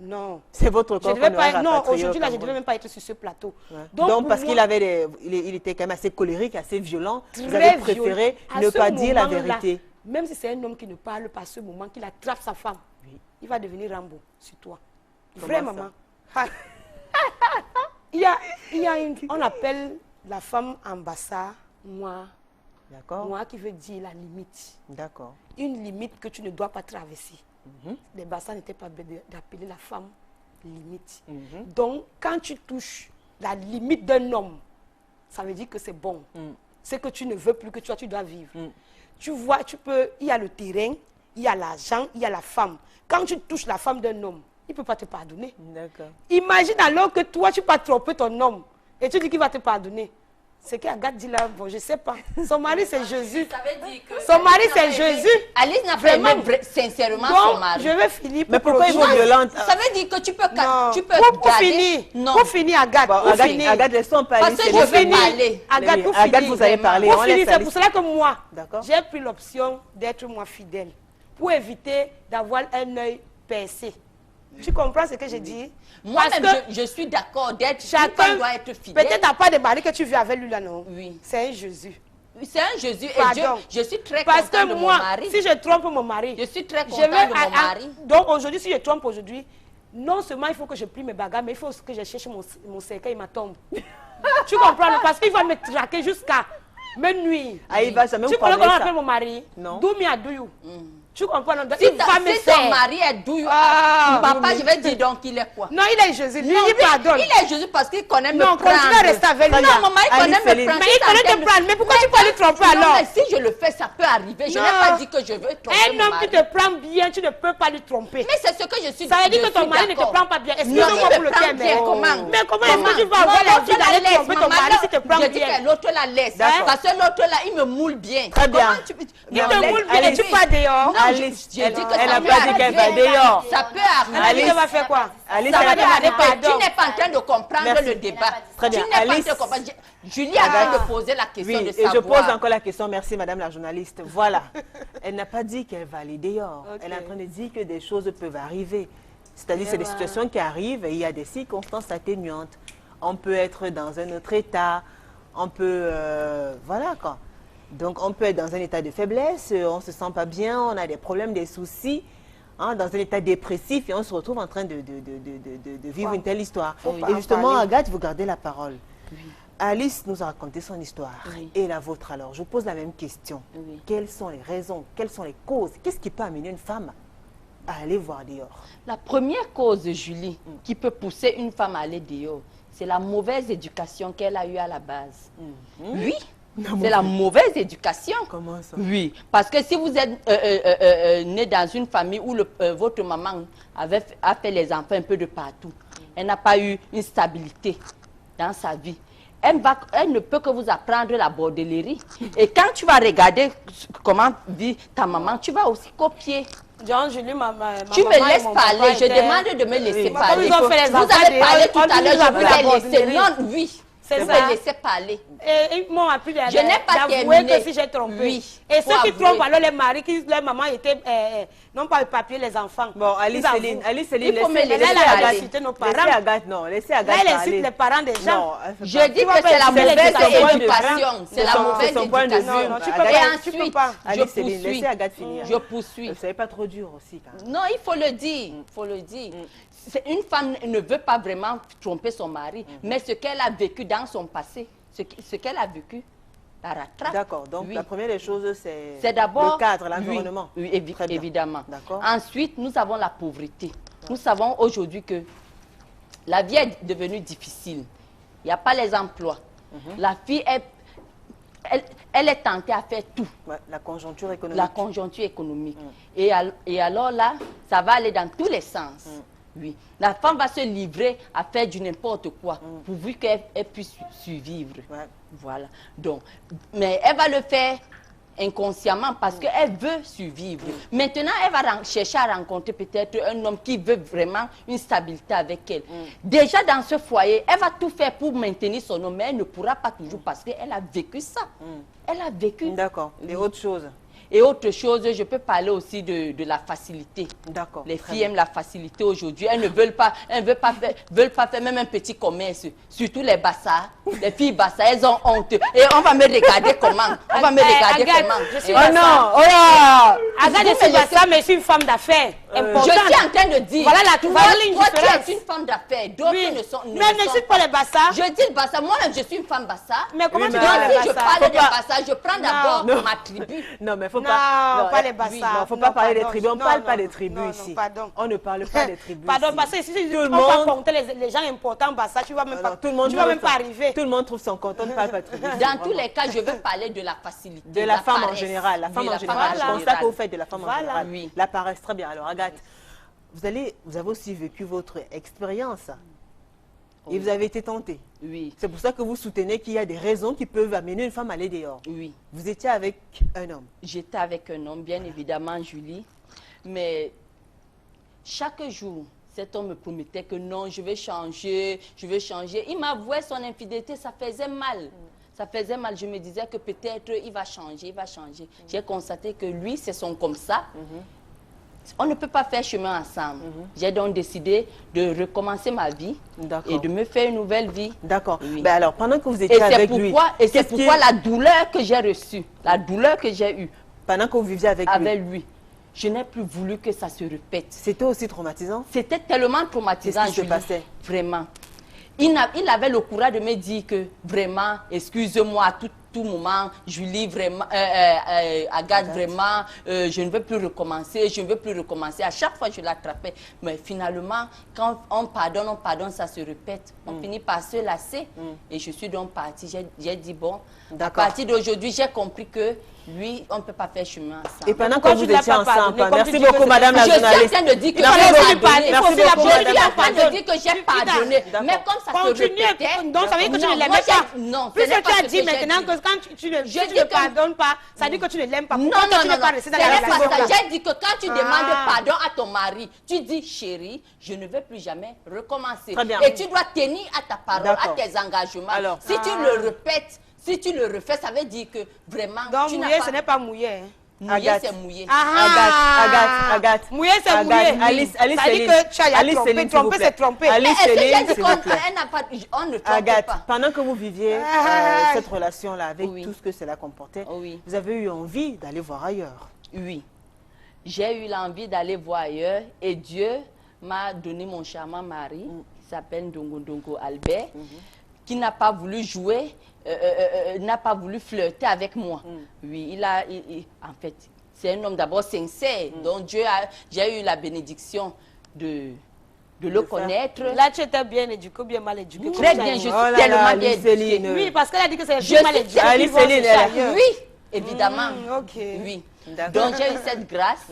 [SPEAKER 2] non.
[SPEAKER 1] C'est votre
[SPEAKER 2] Je
[SPEAKER 1] corps
[SPEAKER 2] devais
[SPEAKER 1] qu'on
[SPEAKER 2] pas,
[SPEAKER 1] aurait
[SPEAKER 2] non,
[SPEAKER 1] rapatrié
[SPEAKER 2] aujourd'hui,
[SPEAKER 1] au
[SPEAKER 2] là, je ne
[SPEAKER 1] Cameroun.
[SPEAKER 2] devais même pas être sur ce plateau.
[SPEAKER 1] Ouais.
[SPEAKER 2] Donc,
[SPEAKER 1] Donc parce
[SPEAKER 2] pour
[SPEAKER 1] qu'il
[SPEAKER 2] moi,
[SPEAKER 1] avait il était quand même assez colérique, assez violent. Vous
[SPEAKER 2] très
[SPEAKER 1] avez préféré
[SPEAKER 2] violent. À
[SPEAKER 1] ne
[SPEAKER 2] ce
[SPEAKER 1] pas dire la
[SPEAKER 2] moment-là,
[SPEAKER 1] vérité.
[SPEAKER 2] Même si c'est un homme qui ne parle pas à ce moment, qu'il attrape sa femme, il va devenir Rambo sur toi. Vrai,
[SPEAKER 1] Comment ça?
[SPEAKER 2] maman. Ah. il y a on appelle la femme ambassade, moi
[SPEAKER 1] D'accord.
[SPEAKER 2] qui veut dire la limite.
[SPEAKER 1] D'accord.
[SPEAKER 2] Une limite que tu ne dois pas traverser. Les Bassa n'étaient pas d'appeler la femme limite. Donc, quand tu touches la limite d'un homme, ça veut dire que c'est bon. C'est que tu ne veux plus que toi, tu dois vivre. Tu vois, il y a le terrain, il y a l'argent, il y a la femme. Quand tu touches la femme d'un homme, il ne peut pas te pardonner.
[SPEAKER 1] D'accord.
[SPEAKER 2] Imagine alors que toi, tu vas tromper ton homme et tu dis qu'il va te pardonner. Ce qu'Agathe dit là, bon, je ne sais pas. Son mari, c'est Jésus.
[SPEAKER 4] Ça veut dire que
[SPEAKER 2] Son mari, c'est Jésus.
[SPEAKER 4] Alice n'a pas aimé sincèrement son
[SPEAKER 2] Donc,
[SPEAKER 4] mari.
[SPEAKER 2] je vais finir.
[SPEAKER 1] Mais pourquoi ils vont violente?
[SPEAKER 4] Ça veut dire que tu peux,
[SPEAKER 2] Non.
[SPEAKER 4] tu peux
[SPEAKER 2] Pour
[SPEAKER 4] garder.
[SPEAKER 2] finir,
[SPEAKER 4] Non.
[SPEAKER 2] pour finir, Agathe,
[SPEAKER 1] Bon,
[SPEAKER 2] pour
[SPEAKER 1] Agathe,
[SPEAKER 2] finir.
[SPEAKER 1] Agathe, laissons parler.
[SPEAKER 4] Parce que
[SPEAKER 1] c'est
[SPEAKER 4] je veux
[SPEAKER 1] fini.
[SPEAKER 4] parler.
[SPEAKER 2] Agathe, pour
[SPEAKER 1] Agathe,
[SPEAKER 2] finir.
[SPEAKER 1] vous avez parlé.
[SPEAKER 2] Pour
[SPEAKER 1] On
[SPEAKER 2] finir,
[SPEAKER 1] laisse
[SPEAKER 2] c'est
[SPEAKER 1] Alice.
[SPEAKER 2] pour cela que moi,
[SPEAKER 1] D'accord.
[SPEAKER 2] j'ai pris l'option d'être moi fidèle. Pour éviter d'avoir un œil percé. Tu comprends ce que je dis?
[SPEAKER 4] Moi-même,
[SPEAKER 2] Parce que
[SPEAKER 4] je suis d'accord d'être.
[SPEAKER 2] chacun
[SPEAKER 4] Chacun doit être fidèle.
[SPEAKER 2] peut-être n'a pas de mari que tu vis avec lui là, non?
[SPEAKER 4] Oui.
[SPEAKER 2] C'est un Jésus.
[SPEAKER 4] C'est un Jésus et Dieu.
[SPEAKER 2] Pardon.
[SPEAKER 4] Je suis très
[SPEAKER 2] Parce
[SPEAKER 4] contente
[SPEAKER 2] que
[SPEAKER 4] de
[SPEAKER 2] moi,
[SPEAKER 4] mon mari.
[SPEAKER 2] si je trompe mon mari,
[SPEAKER 4] Je suis très
[SPEAKER 2] je
[SPEAKER 4] contente
[SPEAKER 2] vais
[SPEAKER 4] de mon mari.
[SPEAKER 2] donc aujourd'hui, si je trompe aujourd'hui, non seulement il faut que je plie mes bagages, mais il faut que je cherche mon cercueil, ma tombe. Tu comprends? Non? Parce qu'il va me traquer jusqu'à me nuire.
[SPEAKER 1] Ah, il va jamais
[SPEAKER 2] Tu
[SPEAKER 1] vous
[SPEAKER 2] connais
[SPEAKER 1] parler
[SPEAKER 2] comment on
[SPEAKER 1] ça.
[SPEAKER 2] appelle mon mari?
[SPEAKER 1] Non.
[SPEAKER 2] Do me a do you. Tu comprends? Non?
[SPEAKER 4] Si,
[SPEAKER 2] Il va me
[SPEAKER 4] si ton
[SPEAKER 2] faire.
[SPEAKER 4] mari est douillou,
[SPEAKER 2] Ah,
[SPEAKER 4] papa, je vais dire donc qu'il est quoi?
[SPEAKER 2] Non, il est Jésus. Lui,
[SPEAKER 4] Non,
[SPEAKER 2] il pardonne.
[SPEAKER 4] il est Jésus parce qu'il connaît me
[SPEAKER 2] Non,
[SPEAKER 4] prendre.
[SPEAKER 2] continue à rester avec lui.
[SPEAKER 4] Non, mon mari
[SPEAKER 1] Alice,
[SPEAKER 4] connaît me
[SPEAKER 1] Céline.
[SPEAKER 4] prendre.
[SPEAKER 2] Mais il connaît te prendre. Mais pourquoi tu peux lui tromper
[SPEAKER 4] Non,
[SPEAKER 2] alors?
[SPEAKER 4] mais si je le fais, ça peut arriver. Je
[SPEAKER 2] Non.
[SPEAKER 4] n'ai pas dit que je veux tromper
[SPEAKER 2] Un
[SPEAKER 4] mon
[SPEAKER 2] homme
[SPEAKER 4] mari.
[SPEAKER 2] qui te prend bien, tu ne peux pas lui tromper.
[SPEAKER 4] Mais c'est ce que je suis
[SPEAKER 2] Ça veut dire
[SPEAKER 4] je
[SPEAKER 2] que ton
[SPEAKER 4] suis
[SPEAKER 2] mari ne te
[SPEAKER 4] d'accord.
[SPEAKER 2] prend pas bien.
[SPEAKER 4] Non,
[SPEAKER 2] Excuse-moi
[SPEAKER 4] il
[SPEAKER 2] pour
[SPEAKER 4] me
[SPEAKER 2] le
[SPEAKER 4] prend
[SPEAKER 2] terme.
[SPEAKER 4] bien, comment?
[SPEAKER 2] Mais comment est-ce que tu vas
[SPEAKER 4] Non,
[SPEAKER 2] avoir
[SPEAKER 4] l'autre
[SPEAKER 2] l'envie d'aller
[SPEAKER 4] la laisse,
[SPEAKER 2] tromper ton
[SPEAKER 4] maman,
[SPEAKER 2] mari si te prend
[SPEAKER 4] je dis
[SPEAKER 2] bien?
[SPEAKER 4] que l'autre la laisse.
[SPEAKER 1] D'accord.
[SPEAKER 4] Parce que l'autre là, il me moule bien.
[SPEAKER 1] Très bien.
[SPEAKER 4] Comment tu-
[SPEAKER 2] Il
[SPEAKER 4] Non,
[SPEAKER 2] te
[SPEAKER 4] laisse-
[SPEAKER 2] moule bien et
[SPEAKER 1] Alice.
[SPEAKER 2] tu pars dehors.
[SPEAKER 4] Non,
[SPEAKER 1] Alice,
[SPEAKER 4] j'ai dit que
[SPEAKER 1] elle
[SPEAKER 4] ça
[SPEAKER 1] n'a
[SPEAKER 4] peut
[SPEAKER 1] pas dit qu'elle va
[SPEAKER 4] arriver.
[SPEAKER 1] dehors.
[SPEAKER 4] Ça peut arriver.
[SPEAKER 2] Alice, tu vas faire quoi?
[SPEAKER 1] Alice,
[SPEAKER 4] Ça
[SPEAKER 1] elle
[SPEAKER 4] va
[SPEAKER 1] a
[SPEAKER 4] demander
[SPEAKER 2] pardon.
[SPEAKER 4] pardon. Tu n'es pas en train de comprendre
[SPEAKER 1] Merci.
[SPEAKER 4] le débat.
[SPEAKER 1] Très bien.
[SPEAKER 4] Tu n'es pas en
[SPEAKER 1] Alice.
[SPEAKER 4] train de comprendre. Julie est en train de poser la question
[SPEAKER 1] Oui,
[SPEAKER 4] de
[SPEAKER 1] et
[SPEAKER 4] savoir.
[SPEAKER 1] je pose encore la question. Merci, madame la journaliste. Voilà. Elle n'a pas dit qu'elle va aller dehors.
[SPEAKER 2] Ok.
[SPEAKER 1] Elle est en train de dire que des choses peuvent arriver. C'est-à-dire c'est des
[SPEAKER 2] Vraiment.
[SPEAKER 1] situations qui arrivent et il y a des circonstances atténuantes. On peut être dans un autre état. On peut... voilà, quoi. Donc, on peut être dans un état de faiblesse. On ne se sent pas bien. On a des problèmes, des soucis. Hein, dans un état dépressif et on se retrouve en train de vivre une telle histoire.
[SPEAKER 2] pas
[SPEAKER 1] Et
[SPEAKER 2] en
[SPEAKER 1] justement,
[SPEAKER 2] parler.
[SPEAKER 1] Agathe, vous gardez la parole. Alice nous a raconté son histoire.
[SPEAKER 4] Oui.
[SPEAKER 1] Et la vôtre alors. Je vous pose la même question.
[SPEAKER 4] Oui.
[SPEAKER 1] Quelles sont les raisons? Quelles sont les causes? Qu'est-ce qui peut amener une femme à aller voir dehors?
[SPEAKER 4] La première cause, Julie, qui peut pousser une femme à aller dehors, c'est la mauvaise éducation qu'elle a eue à la base. Oui, c'est la mauvaise éducation.
[SPEAKER 1] Comment ça?
[SPEAKER 4] Oui, parce que si vous êtes né dans une famille où votre maman a fait les enfants un peu de partout, elle n'a pas eu une stabilité dans sa vie, elle ne peut que vous apprendre la bordellerie. Et quand tu vas regarder comment vit ta maman, tu vas aussi copier.
[SPEAKER 2] John, Julie, ma
[SPEAKER 4] Tu
[SPEAKER 2] maman
[SPEAKER 4] me
[SPEAKER 2] et
[SPEAKER 4] laisses
[SPEAKER 2] mon
[SPEAKER 4] parler,
[SPEAKER 2] papa
[SPEAKER 4] je
[SPEAKER 2] étaient-
[SPEAKER 4] demande de me laisser
[SPEAKER 1] Oui.
[SPEAKER 4] parler.
[SPEAKER 2] Comme ils ont fait les
[SPEAKER 4] Vous
[SPEAKER 2] enfants
[SPEAKER 4] avez parlé
[SPEAKER 2] dehors,
[SPEAKER 4] tout
[SPEAKER 2] on
[SPEAKER 4] à
[SPEAKER 2] dit
[SPEAKER 4] l'heure,
[SPEAKER 2] qu'ils
[SPEAKER 4] je
[SPEAKER 2] ont fait la
[SPEAKER 4] vous ai laissé.
[SPEAKER 2] bordellerie.
[SPEAKER 4] Non, oui,
[SPEAKER 2] C'est
[SPEAKER 4] je
[SPEAKER 2] ça.
[SPEAKER 4] me laissais parler.
[SPEAKER 2] Et ils m'ont appris
[SPEAKER 4] Je n'ai pas
[SPEAKER 2] d'avouer
[SPEAKER 4] terminé.
[SPEAKER 2] que si j'ai trompé.
[SPEAKER 4] Oui,
[SPEAKER 2] Et
[SPEAKER 4] faut
[SPEAKER 2] ceux qui
[SPEAKER 4] avouer.
[SPEAKER 2] trompent, alors les maris, leur maman était, non pas le papier, les enfants.
[SPEAKER 1] Bon, Alice
[SPEAKER 2] Ils
[SPEAKER 1] Céline,
[SPEAKER 2] avouent.
[SPEAKER 1] laissez
[SPEAKER 4] Il faut me laisser
[SPEAKER 2] Elle a
[SPEAKER 4] parler.
[SPEAKER 2] agacité nos parents.
[SPEAKER 1] Laissez Agathe, non. Laissez
[SPEAKER 2] Là,
[SPEAKER 1] Agathe
[SPEAKER 2] elle
[SPEAKER 1] parler.
[SPEAKER 2] incite les parents des gens.
[SPEAKER 1] Non, elle fait
[SPEAKER 4] Je
[SPEAKER 1] pas.
[SPEAKER 4] dis
[SPEAKER 2] Tu
[SPEAKER 4] que
[SPEAKER 2] vas pas
[SPEAKER 4] c'est la
[SPEAKER 2] essayer
[SPEAKER 4] mauvaise
[SPEAKER 2] de
[SPEAKER 1] son point de vue.
[SPEAKER 4] éducation. C'est la
[SPEAKER 1] C'est
[SPEAKER 4] mauvaise
[SPEAKER 1] son point de vue.
[SPEAKER 4] éducation.
[SPEAKER 2] Non, tu
[SPEAKER 1] Agathe.
[SPEAKER 2] peux
[SPEAKER 4] Et
[SPEAKER 2] pas, tu peux
[SPEAKER 4] ensuite,
[SPEAKER 2] pas.
[SPEAKER 4] je
[SPEAKER 1] Alice Céline,
[SPEAKER 4] poursuis.
[SPEAKER 1] laissez Agathe finir.
[SPEAKER 4] Je poursuis.
[SPEAKER 1] Vous savez pas trop dur aussi, quand même.
[SPEAKER 4] Non, il faut le dire. Faut le dire. Une femme ne veut pas vraiment tromper son mari, mais ce qu'elle a vécu dans son passé, ce qu'elle a vécu, la rattrape.
[SPEAKER 1] D'accord. Donc,
[SPEAKER 4] Oui.
[SPEAKER 1] la première des choses,
[SPEAKER 4] C'est d'abord
[SPEAKER 1] le cadre, l'environnement.
[SPEAKER 4] Oui,
[SPEAKER 1] Très bien.
[SPEAKER 4] évidemment.
[SPEAKER 1] D'accord.
[SPEAKER 4] Ensuite, nous avons la pauvreté. Nous savons aujourd'hui que la vie est devenue difficile. Il n'y a pas les emplois. La fille, elle est tentée à faire tout.
[SPEAKER 1] Ouais, la conjoncture économique.
[SPEAKER 4] La conjoncture économique. Et alors là, ça va aller dans tous les sens. Oui. La femme va se livrer à faire du n'importe quoi, pourvu qu'elle puisse survivre.
[SPEAKER 1] Ouais.
[SPEAKER 4] Voilà. Donc, mais elle va le faire inconsciemment parce qu'elle veut survivre. Maintenant, elle va chercher à rencontrer peut-être un homme qui veut vraiment une stabilité avec elle. Déjà dans ce foyer, elle va tout faire pour maintenir son homme, mais elle ne pourra pas toujours parce qu'elle a vécu ça. Elle a vécu.
[SPEAKER 1] D'accord. Et autre chose?
[SPEAKER 4] Et autre chose, je peux parler aussi de la facilité.
[SPEAKER 1] D'accord.
[SPEAKER 4] Les filles aiment la facilité aujourd'hui. Elles ne veulent pas, veulent pas faire même un petit commerce. Surtout les bassards. Les filles bassards, elles ont honte. Et on va me regarder comment. On va me regarder comment.
[SPEAKER 1] Oh non, oh là!
[SPEAKER 5] Agathe, je suis bassard, mais je suis une femme d'affaires.
[SPEAKER 4] Je suis en train de dire.
[SPEAKER 5] Voilà la
[SPEAKER 4] toi, tu es une femme d'affaires. D'autres ne sont pas.
[SPEAKER 5] Mais ne suis pas les bassards.
[SPEAKER 4] Je dis le bassard. Moi-même, je suis une femme bassard.
[SPEAKER 5] Mais comment tu dis
[SPEAKER 4] si je parle des bassards, je prends d'abord ma tribu.
[SPEAKER 1] Non, mais faut
[SPEAKER 5] non,
[SPEAKER 1] pas.
[SPEAKER 5] pas les bassards.
[SPEAKER 1] Non, faut pas parler des tribus. On ne parle pas des tribus ici.
[SPEAKER 5] Pardon.
[SPEAKER 1] On ne parle pas des tribus.
[SPEAKER 5] Pardon,
[SPEAKER 1] ici.
[SPEAKER 5] parce que si
[SPEAKER 1] tout
[SPEAKER 5] on va compter les gens importants bassards, tu vas même pas.
[SPEAKER 1] Tout le monde
[SPEAKER 5] tu vas même pas arriver.
[SPEAKER 1] Tout le monde trouve son compte. On ne parle pas de tribus.
[SPEAKER 4] Dans tous les cas, je veux parler de la facilité.
[SPEAKER 1] De la femme en général. La femme en général. Je constate que vous faites de la femme en général.
[SPEAKER 4] Oui.
[SPEAKER 1] La paresse, très bien. Alors, Agathe, vous avez aussi vécu votre expérience. Et vous avez été tentée.
[SPEAKER 4] Oui.
[SPEAKER 1] C'est pour ça que vous soutenez qu'il y a des raisons qui peuvent amener une femme à aller dehors.
[SPEAKER 4] Oui.
[SPEAKER 1] Vous étiez avec un homme.
[SPEAKER 4] J'étais avec un homme, bien évidemment, Julie. Mais chaque jour, cet homme me promettait que non, je vais changer, je vais changer. Il m'avouait son infidélité, ça faisait mal. Ça faisait mal. Je me disais que peut-être il va changer, il va changer. J'ai constaté que lui, c'est son comme ça. On ne peut pas faire chemin ensemble. J'ai donc décidé de recommencer ma vie et de me faire une nouvelle vie.
[SPEAKER 1] D'accord.
[SPEAKER 4] Oui.
[SPEAKER 1] Ben alors, pendant que vous étiez avec lui...
[SPEAKER 4] Et c'est pourquoi la douleur que j'ai reçue, la douleur que j'ai eue...
[SPEAKER 1] Pendant que vous viviez avec
[SPEAKER 4] lui, je n'ai plus voulu que ça se répète.
[SPEAKER 1] C'était aussi traumatisant?
[SPEAKER 4] C'était tellement traumatisant.
[SPEAKER 1] Qu'est-ce qui se passait?
[SPEAKER 4] Vraiment. Il avait le courage de me dire que vraiment, excuse-moi à tout moment, Julie, vraiment, Agathe, vraiment, je ne veux plus recommencer, je ne veux plus recommencer. À chaque fois, je l'attrapais. Mais finalement, quand on pardonne, ça se répète. On finit par se lasser. Et je suis donc partie. J'ai dit, bon, à partir d'aujourd'hui, j'ai compris que lui, on ne peut pas faire chemin ensemble.
[SPEAKER 1] Et pendant que vous étiez ensemble, merci beaucoup, madame la
[SPEAKER 4] journaliste. Je suis en train de dire que j'ai pardonné. Mais comme ça se répétait...
[SPEAKER 5] Donc, ça veut dire que tu ne l'aimais pas.
[SPEAKER 4] Non,
[SPEAKER 5] plus que tu as dit maintenant que quand tu ne pardonnes pas, ça veut dire que tu ne l'aimes pas.
[SPEAKER 4] Non,
[SPEAKER 5] tu n'es pas resté dans la relation.
[SPEAKER 4] J'ai dit que quand tu demandes pardon à ton mari, tu dis, chérie, je ne veux plus jamais recommencer. Et tu dois tenir à ta parole, à tes engagements. Alors, si tu le répètes, si tu le refais, ça veut dire que vraiment...
[SPEAKER 5] Donc, mouiller, ce n'est pas mouiller.
[SPEAKER 4] Mouiller, c'est mouiller.
[SPEAKER 1] Agathe.
[SPEAKER 5] Mouiller, c'est mouiller.
[SPEAKER 1] Alice,
[SPEAKER 5] ça dit que tu as trompé. Tromper, c'est tromper.
[SPEAKER 1] Alice, Céline, s'il vous plaît.
[SPEAKER 4] On ne trompe
[SPEAKER 1] Agathe,
[SPEAKER 4] pas.
[SPEAKER 1] pendant que vous viviez cette relation-là, avec tout ce que cela comportait, vous avez eu envie d'aller voir ailleurs.
[SPEAKER 4] Oui. J'ai eu l'envie d'aller voir ailleurs et Dieu m'a donné mon charmant mari, qui s'appelle Ndongo Albert, qui n'a pas voulu jouer, n'a pas voulu flirter avec moi. Oui, en fait, c'est un homme d'abord sincère. Donc j'ai eu la bénédiction de le connaître.
[SPEAKER 5] Là, tu étais bien éduqué ou bien mal éduqué?
[SPEAKER 4] Très bien, je suis tellement bien éduquée.
[SPEAKER 5] Oui, parce qu'elle a dit que c'est mal éduqué.
[SPEAKER 1] Alice Céline,
[SPEAKER 4] oui, évidemment. Oui. Donc j'ai eu cette grâce.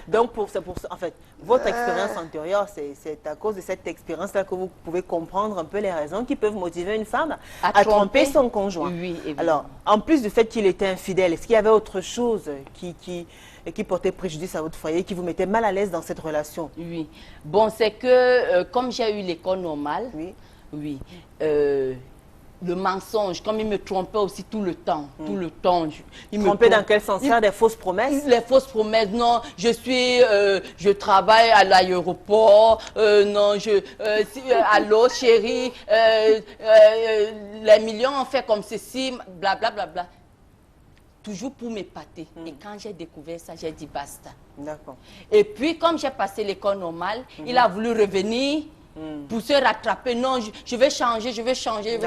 [SPEAKER 1] Donc en fait, votre expérience antérieure, c'est à cause de cette expérience-là que vous pouvez comprendre un peu les raisons qui peuvent motiver une femme à tromper son conjoint.
[SPEAKER 4] Oui, évidemment.
[SPEAKER 1] Alors, en plus du fait qu'il était infidèle, est-ce qu'il y avait autre chose qui portait préjudice à votre foyer, qui vous mettait mal à l'aise dans cette relation?
[SPEAKER 4] Oui. Bon, c'est que comme j'ai eu l'école normale, le mensonge, comme il me trompait aussi tout le temps, Il
[SPEAKER 1] trompait dans quel sens? Faire des fausses promesses?
[SPEAKER 4] Les fausses promesses, non, je travaille à l'aéroport, non, allô chérie, les millions ont fait comme ceci, blablabla. Bla, bla, bla. Toujours pour m'épater. Et quand j'ai découvert ça, j'ai dit basta.
[SPEAKER 1] D'accord.
[SPEAKER 4] Et puis, comme j'ai passé l'école normale, il a voulu revenir pour se rattraper. Non, je vais changer, je vais changer.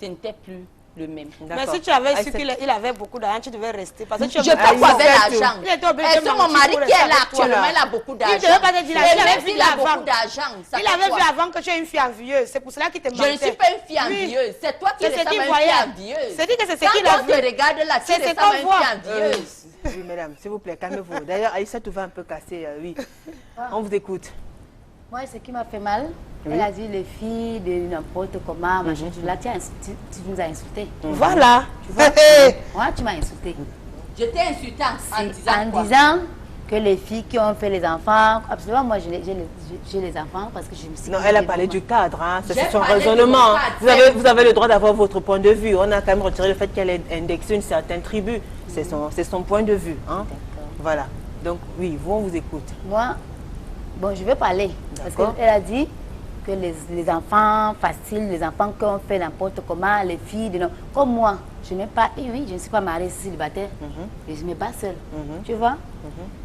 [SPEAKER 4] Ce n'était plus le même.
[SPEAKER 5] Mais si tu avais su qu'il avait beaucoup d'argent, tu devais rester. Parce que tu
[SPEAKER 4] je peux pas avoir l'argent. Est-ce mon mari qui est là actuellement, il a beaucoup d'argent?
[SPEAKER 5] Il ne devait pas te dire, il avait vu
[SPEAKER 4] beaucoup d'argent.
[SPEAKER 5] Il avait vu avant que tu es une fille envieuse. C'est pour cela qu'il te mentait.
[SPEAKER 4] Je ne suis pas une fille envieuse. C'est toi qui ressembles à une fille envieuse.
[SPEAKER 5] C'est dit que c'est ce qu'il a vu.
[SPEAKER 4] Quand on te regarde là, tu ressembles à une fille envieuse.
[SPEAKER 1] Oui, mesdames, s'il vous plaît, calmez-vous. D'ailleurs, Aïssa, tu vas un peu casser. Oui, on vous écoute.
[SPEAKER 3] Moi, ce qui m'a fait mal, elle a dit les filles de n'importe comment, machin. Là, tu nous as insultés.
[SPEAKER 5] Voilà.
[SPEAKER 3] Tu vois? Moi, tu m'as insulté.
[SPEAKER 4] Je t'ai insulté en
[SPEAKER 3] disant que les filles qui ont fait les enfants, absolument, moi j'ai les enfants parce que je me suis...
[SPEAKER 1] Non, elle a parlé du cadre, hein. C'est son raisonnement. Vous avez le droit d'avoir votre point de vue. On a quand même retiré le fait qu'elle ait indexé une certaine tribu. C'est son point de vue. Hein. Voilà. Donc oui, on vous écoute.
[SPEAKER 3] Moi, bon, je vais parler. Parce qu'elle a dit que les enfants faciles, les enfants qui ont fait n'importe comment, les filles, comme moi, je n'ai pas, oui, je ne suis pas mariée célibataire, et je me bats seule, tu vois.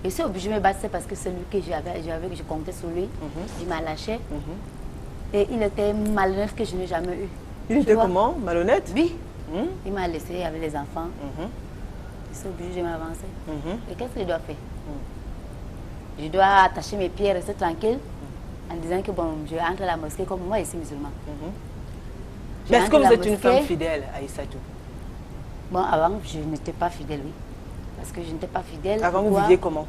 [SPEAKER 3] Je suis obligée de me battre parce que celui que je comptais sur lui, il m'a lâché, et il était malhonnête que je n'ai jamais eu.
[SPEAKER 1] Il était comment? Malhonnête?
[SPEAKER 3] Oui, il m'a laissé avec les enfants, je suis obligée de m'avancer. Et qu'est-ce que je dois faire? Je dois attacher mes pieds, rester tranquille, en disant que bon, je entre à la mosquée comme moi ici musulman.
[SPEAKER 1] Mais est-ce que vous êtes une femme fidèle à Aïssatou?
[SPEAKER 3] Bon, avant, je n'étais pas fidèle, oui. Parce que je n'étais pas fidèle.
[SPEAKER 1] Avant, vous viviez comment?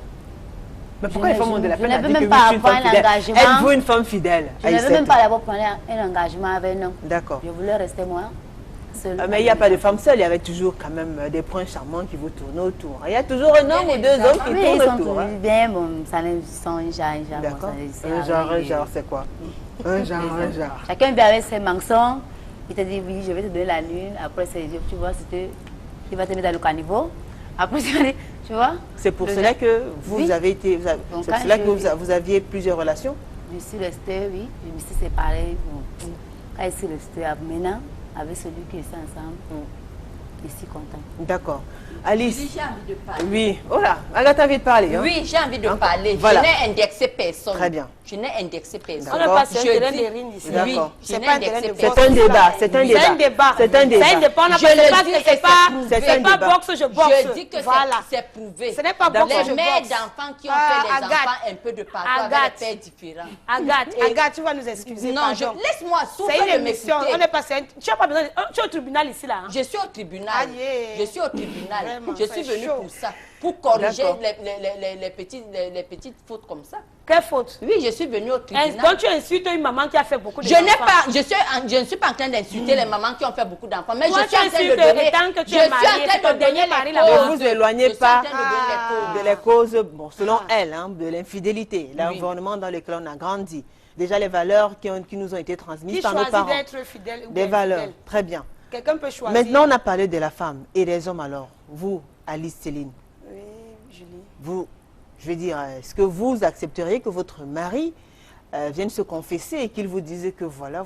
[SPEAKER 1] Mais pourquoi les femmes ont de la peine à dire que
[SPEAKER 3] je n'avais même pas
[SPEAKER 1] une femme fidèle? Êtes-vous une femme fidèle?
[SPEAKER 3] Je n'avais même pas d'abord prendre un engagement avec un homme.
[SPEAKER 1] D'accord.
[SPEAKER 3] Je voulais rester moi.
[SPEAKER 1] Mais il n'y a pas de femme seule, il y avait toujours quand même des points charmants qui vous tournent autour. Il y a toujours un homme ou deux hommes qui tournent autour.
[SPEAKER 3] Oui, bien, bon, ça ne sont un genre.
[SPEAKER 1] D'accord. Un genre, c'est quoi? Un genre.
[SPEAKER 3] Chacun vient avec ses mensonges. Il te dit, oui, je vais te donner la lune. Après, tu vois, il va te mettre dans le caniveau. Après, tu vois.
[SPEAKER 1] C'est pour cela que vous avez été... C'est pour cela que vous aviez plusieurs relations?
[SPEAKER 3] Je suis restée, oui. Je me suis séparée. Quand je suis restée maintenant, avec celui qui est ensemble, je suis contente.
[SPEAKER 1] D'accord. Alice.
[SPEAKER 4] J'ai envie de parler.
[SPEAKER 1] Oui. Oh là, Agathe a envie de parler. Hein?
[SPEAKER 4] Oui, j'ai envie de parler.
[SPEAKER 1] Voilà.
[SPEAKER 4] Je n'ai indexé personne.
[SPEAKER 1] Très bien.
[SPEAKER 4] Je n'ai indexé personne.
[SPEAKER 5] On ne passe pas sur un terrain de ring ici.
[SPEAKER 4] Oui,
[SPEAKER 5] C'est pas un terrain de boxe.
[SPEAKER 1] C'est un débat. C'est un débat.
[SPEAKER 5] C'est un débat.
[SPEAKER 1] C'est un débat.
[SPEAKER 5] C'est un débat. On n'a pas boxe, je boxe.
[SPEAKER 4] Je dis que c'est prouvé.
[SPEAKER 5] Ce n'est pas boxe, je boxe.
[SPEAKER 4] Les mères d'enfants qui ont fait les enfants un peu de partout avec des pères différents.
[SPEAKER 5] Agathe, tu vas nous excuser.
[SPEAKER 4] Non, laisse-moi souffler.
[SPEAKER 5] C'est une émission. On est passé. Tu n'as pas besoin. Tu es au tribunal ici là.
[SPEAKER 4] Je suis au tribunal. Je suis au tribunal.
[SPEAKER 5] Vraiment,
[SPEAKER 4] je suis venue pour ça, pour corriger les petites fautes comme ça.
[SPEAKER 5] Quelle faute?
[SPEAKER 4] Oui, je suis venue au tribunal.
[SPEAKER 5] Donc tu insultes une maman qui a fait beaucoup d'enfants.
[SPEAKER 4] Je ne suis pas en train d'insulter les mamans qui ont fait beaucoup d'enfants, mais
[SPEAKER 5] toi,
[SPEAKER 4] je suis en train de donner...
[SPEAKER 5] Tant que tu es mariée, c'est ton dernier mari là-bas.
[SPEAKER 1] Ne vous éloignez pas de les causes, bon, selon elle, hein, de l'infidélité, l'environnement dans lequel on a grandi. Déjà les valeurs qui nous ont été transmises par nos parents.
[SPEAKER 5] Qui choisit d'être fidèle ou
[SPEAKER 1] des valeurs, très bien.
[SPEAKER 5] Quelqu'un peut choisir.
[SPEAKER 1] Maintenant, on a parlé de la femme et des hommes alors. Vous, Alice Céline.
[SPEAKER 5] Oui, Julie.
[SPEAKER 1] Vous, je veux dire, est-ce que vous accepteriez que votre mari vienne se confesser et qu'il vous dise que voilà,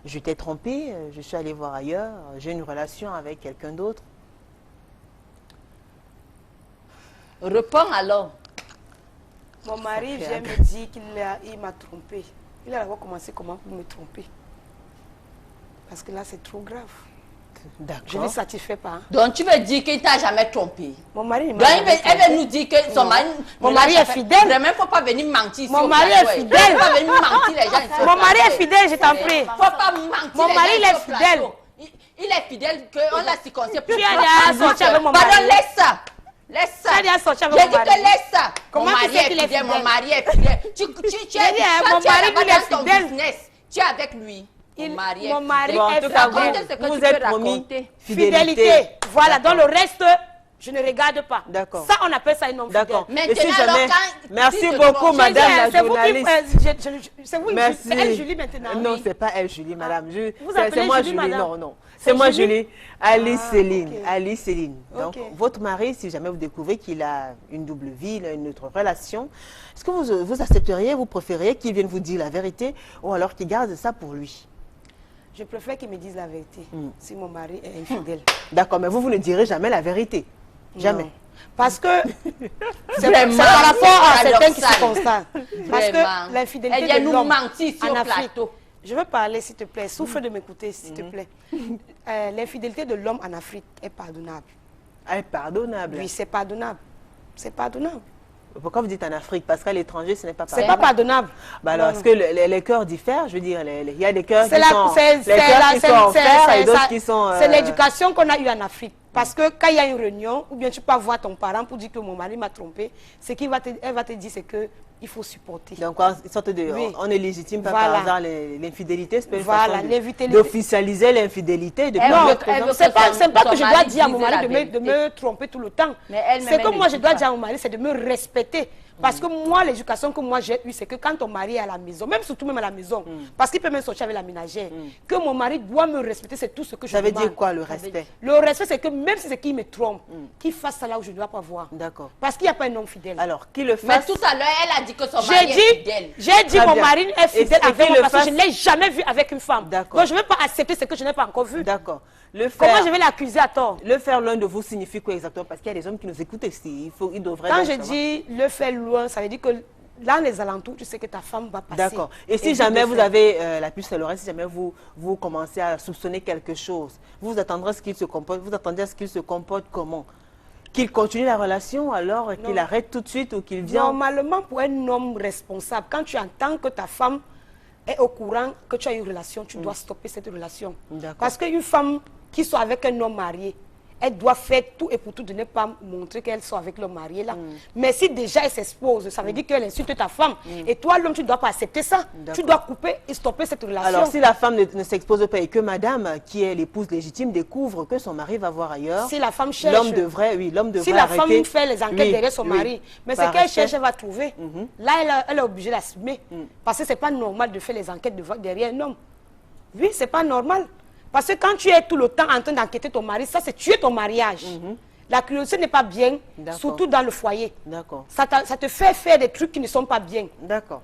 [SPEAKER 1] je t'ai trompé, je suis allée voir ailleurs, j'ai une relation avec quelqu'un d'autre?
[SPEAKER 4] Réponds alors.
[SPEAKER 5] Mon mari vient me dire qu'il m'a trompé. Il a d'abord commencé comment pour me tromper. Parce que là, c'est trop grave. Je ne satisfais pas.
[SPEAKER 4] Donc, tu veux dire qu'il ne t'a jamais trompé?
[SPEAKER 5] Mon mari
[SPEAKER 4] m'a trompé. Elle veut nous dire que son mari...
[SPEAKER 5] Mon mari est fidèle.
[SPEAKER 4] Vraiment, il ne faut pas venir mentir ici.
[SPEAKER 5] Mon mari est fidèle.
[SPEAKER 4] Il ne faut pas venir mentir les gens.
[SPEAKER 5] Mon mari est fidèle, je t'en prie.
[SPEAKER 4] Il ne faut pas mentir.
[SPEAKER 5] Mon mari, il est fidèle.
[SPEAKER 4] Il est fidèle, qu'on l'a circoncisé.
[SPEAKER 5] Tu as déjà sorti avec mon mari.
[SPEAKER 4] Pardon, laisse ça. Laisse ça.
[SPEAKER 5] Tu as déjà sorti avec mon mari.
[SPEAKER 4] J'ai dit que laisse ça.
[SPEAKER 5] Comment tu sais qu'il est fidèle?
[SPEAKER 4] Mon mari est fidèle.
[SPEAKER 5] Mon mari, il est fidèle.
[SPEAKER 4] Tu es avec lui.
[SPEAKER 5] Mon mari
[SPEAKER 1] est
[SPEAKER 5] fidèle.
[SPEAKER 1] Vous êtes promis
[SPEAKER 5] fidélité. Voilà, dans le reste, je ne regarde pas.
[SPEAKER 1] D'accord.
[SPEAKER 5] Ça, on appelle ça une homme fidèle.
[SPEAKER 1] D'accord.
[SPEAKER 4] Maintenant,
[SPEAKER 1] merci beaucoup, madame la journaliste.
[SPEAKER 5] C'est vous, c'est elle, Julie, maintenant.
[SPEAKER 1] Non, c'est pas elle, Julie, madame.
[SPEAKER 5] Vous appelez
[SPEAKER 1] moi,
[SPEAKER 5] Julie, madame?
[SPEAKER 1] Non. C'est moi, Julie. Alice Céline.
[SPEAKER 5] Okay.
[SPEAKER 1] Alice Céline. Donc, votre mari, si jamais vous découvrez qu'il a une double vie, il a une autre relation, est-ce que vous accepteriez, vous préfériez qu'il vienne vous dire la vérité ou alors qu'il garde ça pour lui?
[SPEAKER 5] Je préfère qu'il me dise la vérité, si mon mari est infidèle.
[SPEAKER 1] D'accord, mais vous ne direz jamais la vérité. Jamais.
[SPEAKER 5] Non. Parce que c'est par rapport à certains qui se constatent. Parce que l'infidélité de l'homme en Afrique, je veux parler s'il te plaît, souffre de m'écouter s'il te plaît. L'infidélité de l'homme en Afrique est pardonnable.
[SPEAKER 1] Elle est pardonnable?
[SPEAKER 5] Oui, c'est pardonnable. C'est pardonnable.
[SPEAKER 1] Pourquoi vous dites en Afrique? Parce qu'à l'étranger, ce n'est pas
[SPEAKER 5] pardonnable. C'est pas pardonnable.
[SPEAKER 1] Bah alors, est-ce que les cœurs diffèrent? Je veux dire, il y a des cœurs qui sont en fer et d'autres qui sont...
[SPEAKER 5] C'est l'éducation qu'on a eue en Afrique. Parce que quand il y a une réunion, ou bien tu peux voir ton parent pour dire que mon mari m'a trompé, ce qu'elle va te dire, c'est que
[SPEAKER 2] il faut supporter.
[SPEAKER 1] Donc, une sorte de, on est légitime pas par hasard l'infidélité, c'est
[SPEAKER 2] voilà,
[SPEAKER 1] d'officialiser l'infidélité.
[SPEAKER 2] Non, c'est pas que je dois dire à mon mari de me tromper tout le temps. C'est que moi, je dois dire à mon mari, c'est de me respecter. Parce que moi, l'éducation que moi j'ai eue, c'est que quand ton mari est à la maison, même surtout même à la maison, parce qu'il peut même sortir avec la ménagère, que mon mari doit me respecter, c'est tout ce que je demande.
[SPEAKER 1] Ça veut dire quoi, le respect?
[SPEAKER 2] Le respect, c'est que même si c'est qu'il me trompe, qu'il fasse ça là où je ne dois pas voir.
[SPEAKER 1] D'accord.
[SPEAKER 2] Parce qu'il n'y a pas un homme fidèle.
[SPEAKER 1] Alors, qu'il le fasse.
[SPEAKER 4] Mais tout à l'heure, elle a dit que son mari est fidèle.
[SPEAKER 2] J'ai dit mon mari est fidèle avec moi parce que je ne l'ai jamais vu avec une femme.
[SPEAKER 1] D'accord.
[SPEAKER 2] Donc, je ne vais pas accepter ce que je n'ai pas encore vu.
[SPEAKER 1] D'accord.
[SPEAKER 2] Comment je vais l'accuser à tort?
[SPEAKER 1] Le faire loin de vous signifie quoi exactement? Parce qu'il y a des hommes qui nous écoutent ici. Ils devraient.
[SPEAKER 2] Quand je dis le faire loin, ça veut dire que dans les alentours, tu sais que ta femme va passer.
[SPEAKER 1] D'accord. Et si jamais vous avez la puce à l'oreille, si jamais vous commencez à soupçonner quelque chose, vous attendrez à ce qu'il se comporte, vous attendez à ce qu'il se comporte comment? Qu'il continue la relation alors qu'il arrête tout de suite ou qu'il vienne?
[SPEAKER 2] Normalement, pour un homme responsable, quand tu entends que ta femme est au courant que tu as une relation, tu dois stopper cette relation. Parce qu'une femme qui soit avec un homme marié, elle doit faire tout et pour tout de ne pas montrer qu'elle soit avec l'homme marié là. Mais si déjà elle s'expose, ça veut dire qu'elle insulte ta femme. Et toi, l'homme, tu ne dois pas accepter ça. Tu dois couper et stopper cette relation.
[SPEAKER 1] Alors, si la femme ne s'expose pas et que madame, qui est l'épouse légitime, découvre que son mari va voir ailleurs,
[SPEAKER 2] si la femme cherche,
[SPEAKER 1] l'homme devrait
[SPEAKER 2] si la femme fait les enquêtes derrière son mari, mais ce qu'elle cherche, elle va trouver. Là, elle est obligée d'assumer. Parce que ce n'est pas normal de faire les enquêtes derrière un homme. Oui, ce n'est pas normal. Parce que quand tu es tout le temps en train d'enquêter ton mari, ça c'est tuer ton mariage. La curiosité n'est pas bien, surtout dans le foyer.
[SPEAKER 1] D'accord.
[SPEAKER 2] Ça te fait faire des trucs qui ne sont pas bien.
[SPEAKER 1] D'accord.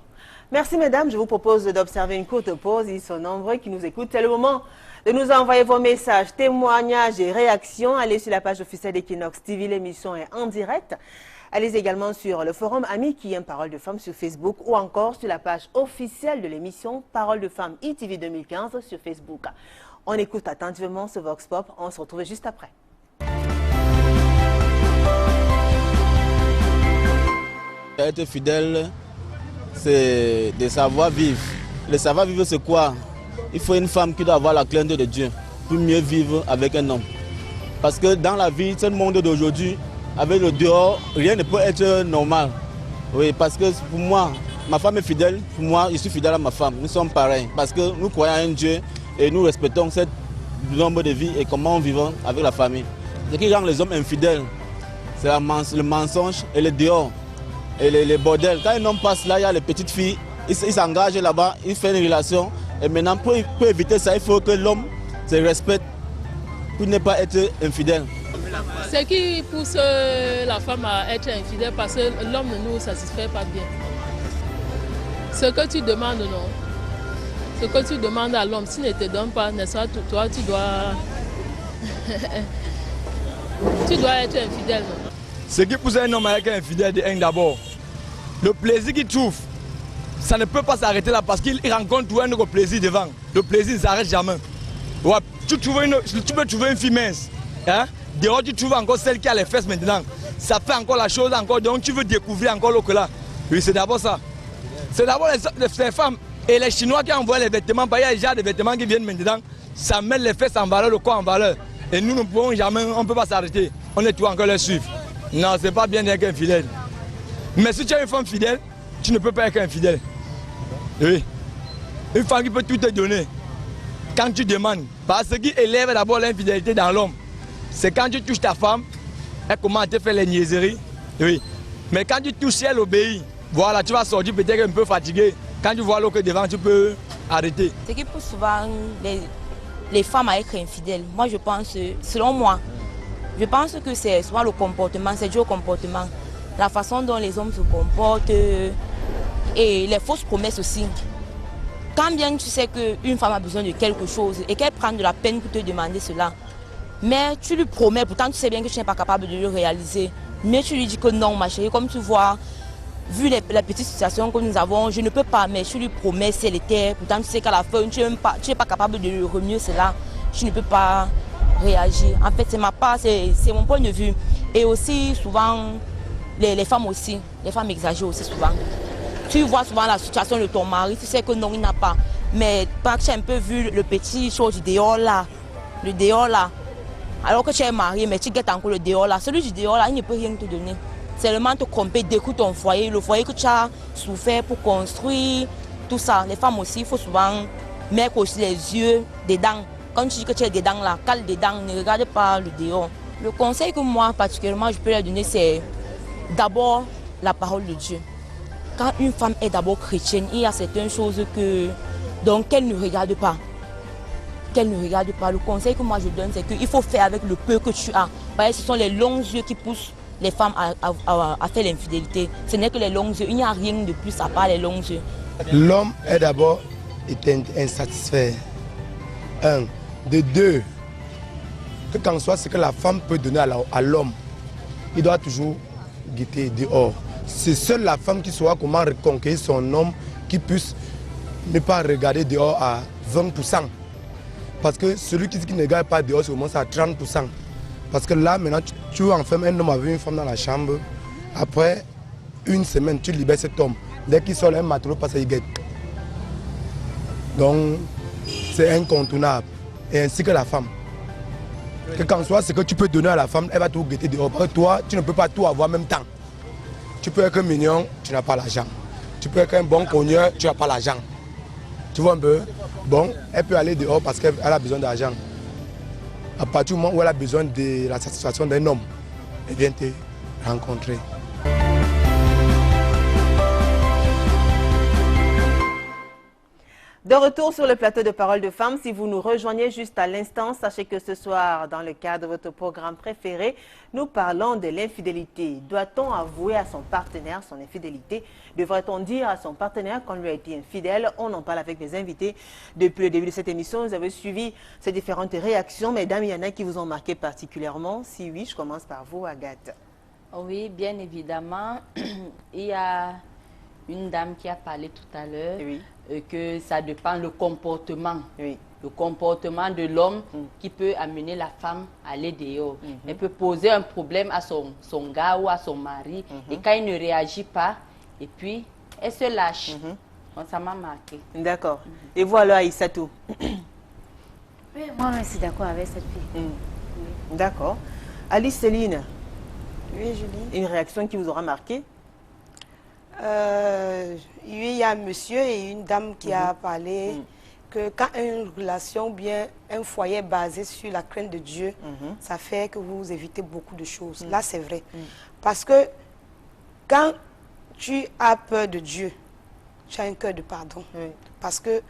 [SPEAKER 1] Merci mesdames, je vous propose d'observer une courte pause. Ils sont nombreux qui nous écoutent. C'est le moment de nous envoyer vos messages, témoignages et réactions. Allez sur la page officielle d'Equinox TV, l'émission est en direct. Allez également sur le forum Amis qui aime Parole de Femmes sur Facebook ou encore sur la page officielle de l'émission Parole de Femmes ITV 2015 sur Facebook. On écoute attentivement ce Vox Pop. On se retrouve juste après.
[SPEAKER 6] Être fidèle, c'est de savoir vivre. Le savoir vivre, c'est quoi? Il faut une femme qui doit avoir la crainte de Dieu pour mieux vivre avec un homme. Parce que dans la vie, ce monde d'aujourd'hui, avec le dehors, rien ne peut être normal. Oui, parce que pour moi, ma femme est fidèle. Pour moi, je suis fidèle à ma femme. Nous sommes pareils. Parce que nous croyons à un Dieu. Et nous respectons cette nombre de vie et comment on vit avec la famille. Ce qui rend les hommes infidèles, c'est le mensonge et le dehors et les bordels. Quand un homme passe là, il y a les petites filles, il s'engage là-bas, il fait une relation. Et maintenant, pour éviter ça, il faut que l'homme se respecte pour ne pas être infidèle.
[SPEAKER 7] Ce qui pousse la femme à être infidèle, parce que l'homme ne nous satisfait pas bien. Ce que tu demandes, non. Ce que tu demandes à l'homme, s'il ne te donne pas, n'est-ce pas, toi, tu dois être infidèle. Non?
[SPEAKER 8] Ce qui pousse un homme à être infidèle, d'abord, le plaisir qu'il trouve, ça ne peut pas s'arrêter là parce qu'il rencontre un autre plaisir devant. Le plaisir ne s'arrête jamais. Ouais, tu peux trouver une fille mince. Hein? Dehors, tu trouves encore celle qui a les fesses maintenant. Ça fait encore la chose encore, donc tu veux découvrir encore l'autre là. Oui, c'est d'abord ça. C'est d'abord les femmes. Et les Chinois qui envoient les vêtements, il y a déjà des vêtements qui viennent maintenant, ça met les fesses en valeur, le corps en valeur. Et nous ne pouvons jamais, on ne peut pas s'arrêter. On est tout encore les suivre. Non, c'est pas bien d'être infidèle. Mais si tu as une femme fidèle, tu ne peux pas être infidèle. Oui. Une femme qui peut tout te donner. Quand tu demandes, parce ce qui élève d'abord l'infidélité dans l'homme, c'est quand tu touches ta femme, elle commence à te faire les niaiseries. Oui. Mais quand tu touches, elle obéit. Voilà, tu vas sortir peut-être un peu fatigué. Quand tu vois l'autre devant, tu peux arrêter.
[SPEAKER 9] Ce qui pousse souvent les femmes à être infidèles, moi je pense, selon moi, je pense que c'est souvent le comportement, c'est dû au comportement. La façon dont les hommes se comportent et les fausses promesses aussi. Quand bien tu sais qu'une femme a besoin de quelque chose et qu'elle prend de la peine pour te demander cela, mais tu lui promets, pourtant tu sais bien que tu n'es pas capable de le réaliser, mais tu lui dis que non ma chérie, comme tu vois, vu les petites situations que nous avons, je ne peux pas, mais je lui promets, c'est l'été. Pourtant, tu sais qu'à la fin, tu n'es pas capable de remuer cela. Tu ne peux pas réagir. En fait, c'est ma part, c'est mon point de vue. Et aussi, souvent, les femmes aussi, les femmes exagèrent aussi souvent. Tu vois souvent la situation de ton mari, tu sais que non, il n'a pas. Mais tu as un peu vu le petit chose du dehors là, le dehors là. Alors que tu es marié, mais tu guettes encore le dehors là. Celui du dehors là, il ne peut rien te donner. seulement te tromper, détruire ton foyer, le foyer que tu as souffert pour construire, tout ça. Les femmes aussi, il faut souvent mettre aussi les yeux dedans. Quand tu dis que tu es dedans là, cale dedans, ne regarde pas le dehors. Le conseil que moi particulièrement je peux leur donner, c'est d'abord la parole de Dieu. Quand une femme est d'abord chrétienne, il y a certaines choses qu'elle ne regarde pas. Qu'elle ne regarde pas. Le conseil que moi je donne, c'est qu'il faut faire avec le peu que tu as. Parce que ce sont les longs yeux qui poussent les femmes à faire l'infidélité. Ce n'est que les longs yeux. Il n'y a rien de plus à part les longs yeux.
[SPEAKER 10] L'homme est d'abord insatisfait. Un. De deux, que qu'en soit ce que la femme peut donner à l'homme, il doit toujours guetter dehors. C'est seule la femme qui saura comment reconquérir son homme, qui puisse ne pas regarder dehors à 20%. Parce que celui qui ne regarde pas dehors, c'est au moins à 30%. Parce que là, maintenant, tu enfermes un homme avec une femme dans la chambre. Après une semaine, tu libères cet homme. Dès qu'il sort, un matelot passe à y guette. Donc, c'est incontournable. Et ainsi que la femme. Que qu'en soit ce que tu peux donner à la femme, elle va tout guetter dehors. Parce que toi, tu ne peux pas tout avoir en même temps. Tu peux être mignon, tu n'as pas l'argent. Tu peux être un bon cogneur, tu n'as pas l'argent. Tu vois un peu? Bon, elle peut aller dehors parce qu'elle a besoin d'argent. À partir du moment où elle a besoin de la satisfaction d'un homme, elle vient te rencontrer.
[SPEAKER 1] De retour sur le plateau de Parole de Femmes, si vous nous rejoignez juste à l'instant, sachez que ce soir, dans le cadre de votre programme préféré, nous parlons de l'infidélité. Doit-on avouer à son partenaire son infidélité? Devrait-on dire à son partenaire qu'on lui a été infidèle? On en parle avec mes invités. Depuis le début de cette émission, vous avez suivi ces différentes réactions. Mesdames, il y en a qui vous ont marqué particulièrement. Si oui, je commence par vous, Agathe.
[SPEAKER 4] Oui, bien évidemment. Il y a une dame qui a parlé tout à l'heure.
[SPEAKER 1] Oui.
[SPEAKER 4] Que ça dépend le comportement.
[SPEAKER 1] Oui.
[SPEAKER 4] Le comportement de l'homme qui peut amener la femme à aller dehors. Elle peut poser un problème à son gars ou à son mari. Et quand il ne réagit pas, et puis elle se lâche. Donc, ça m'a marqué.
[SPEAKER 1] D'accord. Et vous alors, Aïssatou?
[SPEAKER 3] Oui, moi, je suis d'accord avec cette fille.
[SPEAKER 1] D'accord. Alice Céline?
[SPEAKER 2] Oui, Julie.
[SPEAKER 1] Une réaction qui vous aura marqué?
[SPEAKER 2] Il y a un monsieur et une dame qui a parlé que quand une relation, bien un foyer basé sur la crainte de Dieu, ça fait que vous évitez beaucoup de choses. Là, c'est vrai. Parce que quand tu as peur de Dieu, tu as un cœur de pardon. Parce que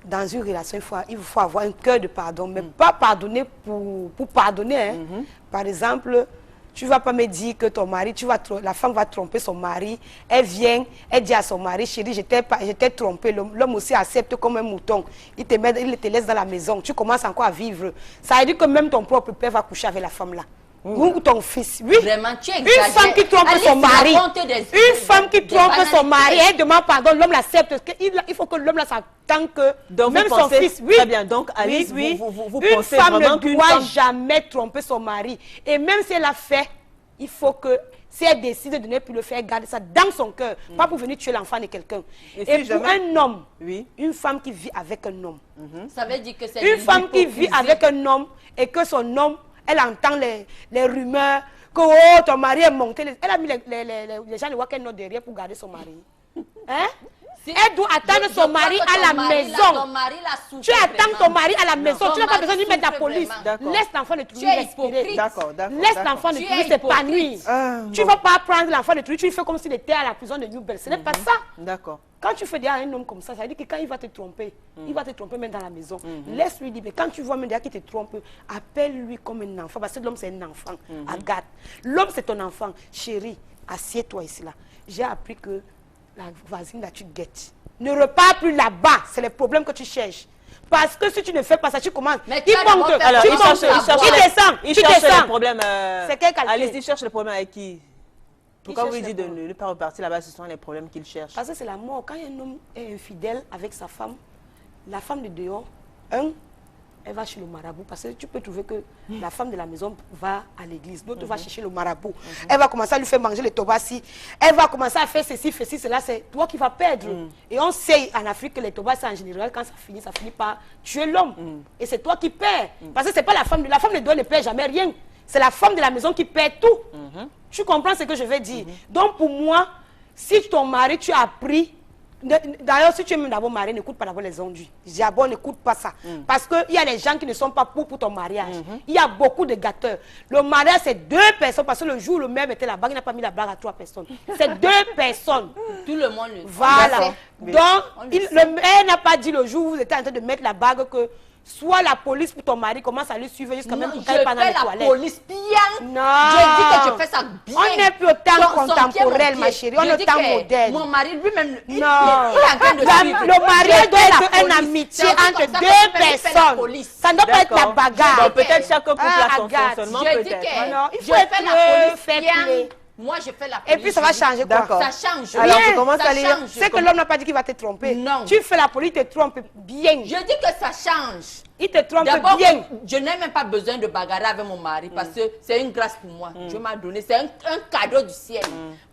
[SPEAKER 2] dans une relation, il faut avoir un cœur de pardon, mais pas pardonner pour pardonner. Hein. Par exemple, tu ne vas pas me dire que ton mari, la femme va tromper son mari. Elle vient, elle dit à son mari, chérie, je t'ai trompé. L'homme aussi accepte comme un mouton. Il te laisse dans la maison. Tu commences encore à vivre. Ça veut dire que même ton propre père va coucher avec la femme là. Ou ton fils. Oui.
[SPEAKER 4] Vraiment, tu
[SPEAKER 2] une femme qui trompe son mari. Une femme qui trompe son mari, elle demande pardon, l'homme l'accepte. Il faut que l'homme s'attend que
[SPEAKER 1] donc
[SPEAKER 2] même son fils. Oui.
[SPEAKER 1] Très bien. Donc, Alice,
[SPEAKER 2] oui.
[SPEAKER 1] Vous
[SPEAKER 2] une
[SPEAKER 1] pensez
[SPEAKER 2] femme
[SPEAKER 1] vraiment
[SPEAKER 2] ne doit jamais tromper son mari. Et même si elle l'a fait, il faut que, si elle décide de ne plus le faire, garder ça dans son cœur. Pas pour venir tuer l'enfant de quelqu'un. Et pour un homme, une femme qui vit avec un homme.
[SPEAKER 4] Ça veut dire que c'est
[SPEAKER 2] une femme qui vit avec un homme et que son homme, elle entend les rumeurs que oh, ton mari est monté. Elle a mis les gens de Wakenno derrière pour garder son mari. Hein? Elle doit attendre son mari à la maison. Tu attends ton mari à la maison. Tu n'as pas besoin de lui mettre la police. Laisse l'enfant de trouver respirer. Laisse l'enfant de trouver s'épanouir. Tu ne vas pas prendre l'enfant de trouver. Tu fais comme s'il était à la prison de New Bell. Ce n'est pas ça.
[SPEAKER 1] D'accord.
[SPEAKER 2] Quand tu fais dire à un homme comme ça, ça veut dire que quand il va te tromper, il va te tromper même dans la maison. Laisse-lui dire, mais quand tu vois même déjà qu'il te trompe, appelle-lui comme un enfant. Parce que l'homme, c'est un enfant. Agathe. L'homme, c'est ton enfant. Chérie, assieds-toi ici là. J'ai appris que la voisine là, tu guettes. Ne repars plus là-bas. C'est le problème que tu cherches. Parce que si tu ne fais pas ça, tu commences.
[SPEAKER 4] Mais
[SPEAKER 2] il monte.
[SPEAKER 1] Alors, il descend. Il cherche le problème.
[SPEAKER 2] C'est quel calcul?
[SPEAKER 1] Alice, il cherche le problème avec qui? Pourquoi vous dites de ne pas repartir là-bas? Ce sont les problèmes qu'il cherche.
[SPEAKER 2] Parce que c'est la mort. Quand un homme est infidèle avec sa femme, la femme de dehors, elle va chez le marabout. Parce que tu peux trouver que la femme de la maison va à l'église. L'autre va chercher le marabout. Elle va commencer à lui faire manger les tobassi. Elle va commencer à faire ceci, cela. C'est toi qui vas perdre. Et on sait en Afrique que les tobassi, en général, quand ça finit par tuer l'homme. Et c'est toi qui perds. Parce que c'est pas la femme. La femme de dehors ne perd jamais rien. C'est la femme de la maison qui perd tout.
[SPEAKER 5] Tu comprends ce que je veux dire? Donc pour moi, si ton mari, tu as pris... D'ailleurs, si tu es même d'abord marié, n'écoute pas d'abord les enduits. D'abord, n'écoute pas ça. Parce qu'il y a des gens qui ne sont pas pour ton mariage. Il y a beaucoup de gâteurs. Le mariage, c'est 2 personnes. Parce que le jour où le même était là-bas, il n'a pas mis la bague à 3 personnes. C'est 2 personnes.
[SPEAKER 4] Tout le monde le
[SPEAKER 5] Voilà. Donc, le maire n'a pas dit le jour où vous étiez en train de mettre la bague que... Soit la police pour ton mari commence à le suivre jusqu'à même quand il part dans les toilettes.
[SPEAKER 4] La police bien.
[SPEAKER 5] Non.
[SPEAKER 4] Je dis que je fais ça bien.
[SPEAKER 5] On n'est plus au temps contemporain, ma chérie. On est au temps moderne.
[SPEAKER 4] Mon mari lui-même, il est
[SPEAKER 5] en
[SPEAKER 4] train de suivre.
[SPEAKER 5] Le mariage doit être une amitié entre 2 personnes. Ça ne doit pas être la bagarre.
[SPEAKER 1] Peut-être chaque couple a son seulement, peut-être.
[SPEAKER 5] Il faut être la police bien.
[SPEAKER 4] Moi, je fais la police.
[SPEAKER 5] Et puis, ça va changer quoi?
[SPEAKER 4] Ça change.
[SPEAKER 5] Alors, tu commences à lire. C'est que l'homme n'a pas dit qu'il va te tromper.
[SPEAKER 4] Non.
[SPEAKER 5] Tu fais la police, il te trompe bien.
[SPEAKER 4] Je dis que ça change.
[SPEAKER 5] Il te trompe
[SPEAKER 4] bien. Je n'ai même pas besoin de bagarrer avec mon mari parce que c'est une grâce pour moi. Dieu m'a donné. C'est un cadeau du ciel.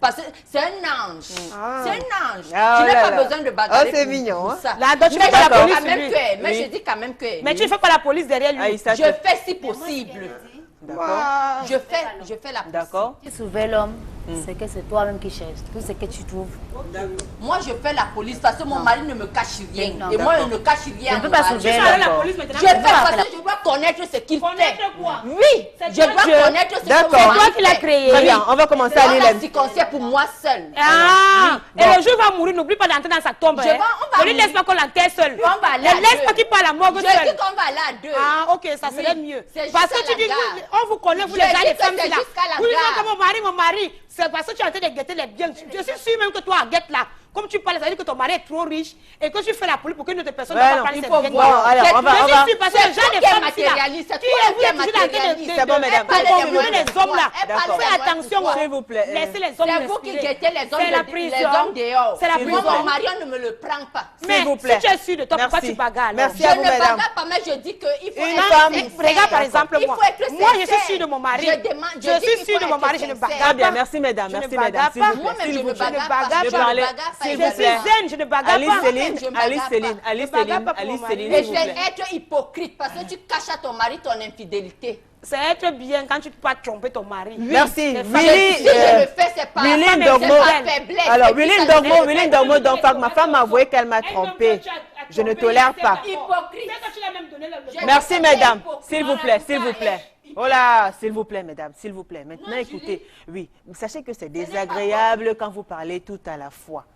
[SPEAKER 4] Parce que c'est un ange. C'est un ange. Je n'ai pas besoin de bagarrer.
[SPEAKER 1] Oh, c'est mignon.
[SPEAKER 5] Là, donc, tu fais pas la police.
[SPEAKER 4] Mais je dis quand même que.
[SPEAKER 5] Mais tu ne fais pas la police derrière lui.
[SPEAKER 4] Je fais si possible.
[SPEAKER 1] D'accord.
[SPEAKER 4] Je fais la police.
[SPEAKER 1] D'accord.
[SPEAKER 3] Tu sauves l'homme, c'est que c'est toi-même qui cherches. Tout ce que tu trouves.
[SPEAKER 4] Moi, je fais la police parce que mon mari ne me cache rien. Et moi, je ne cache rien.
[SPEAKER 3] Je ne peux pas sauver
[SPEAKER 5] la police maintenant.
[SPEAKER 4] Je fais parce que je dois connaître ce qu'il fait.
[SPEAKER 5] Quoi?
[SPEAKER 4] Oui, je dois connaître ce qu'il fait.
[SPEAKER 5] C'est toi qui l'as créé.
[SPEAKER 1] Très bien, on va commencer à lire
[SPEAKER 4] les circoncis pour moi seul.
[SPEAKER 5] Et le jour va mourir, n'oublie pas d'entrer dans sa tombe. Ne lui laisse pas qu'on l'enterre seul. Ne laisse pas qu'il parle à la morgue seul.
[SPEAKER 4] Je dis qu'on va aller à 2.
[SPEAKER 5] Ah, ok, ça serait mieux. Parce que tu dis, on vous connaît, vous les gars, les femmes là. Vous dites que mon mari, c'est parce que tu es en train de guetter les biens. Je suis sûre même que toi, guette là. Comme tu parles, ça veut dire que ton mari est trop riche et que tu fais la police pour qu'une autre personne ne va pas parler ses biens.
[SPEAKER 1] Alors, on va.
[SPEAKER 5] Je suis parce que les gens des femmes ici là.
[SPEAKER 1] C'est bon, mesdames.
[SPEAKER 5] Les hommes là. Fais attention.
[SPEAKER 1] S'il vous plaît.
[SPEAKER 5] Laissez les hommes.
[SPEAKER 4] C'est vous qui guettez les hommes.
[SPEAKER 5] C'est la prison.
[SPEAKER 4] Les hommes dehors.
[SPEAKER 5] C'est la prison.
[SPEAKER 4] Mon mari, on ne me le prend pas.
[SPEAKER 5] Mais si tu es sûr de toi, pourquoi tu bagarres?
[SPEAKER 1] Merci à vous, mesdames.
[SPEAKER 4] Je ne bagarre pas, mais je dis qu'il faut
[SPEAKER 1] une femme.
[SPEAKER 5] Regarde par exemple moi. Moi, je suis sûre de mon mari.
[SPEAKER 4] Je
[SPEAKER 5] suis sûre de mon mari. Je ne bagarre pas.
[SPEAKER 1] Très bien, merci, mesdames. Merci, mesdames.
[SPEAKER 4] Moi-même, je ne bagarre pas.
[SPEAKER 5] Je suis zen, je ne bagarre pas.
[SPEAKER 1] Alice Céline.
[SPEAKER 4] Et c'est être hypocrite parce que tu caches à ton mari ton infidélité.
[SPEAKER 5] C'est être bien quand tu ne peux pas tromper ton mari.
[SPEAKER 1] Merci.
[SPEAKER 4] Si je le fais, c'est pas faiblesse.
[SPEAKER 1] Alors, Willy Ndogmo, donc ma femme m'a avoué qu'elle m'a trompé. Je ne tolère pas. Merci, mesdames. S'il vous plaît, s'il vous plaît. Oh là, s'il vous plaît, mesdames, s'il vous plaît. Maintenant, écoutez, oui, sachez que c'est désagréable quand vous parlez tout à la fois.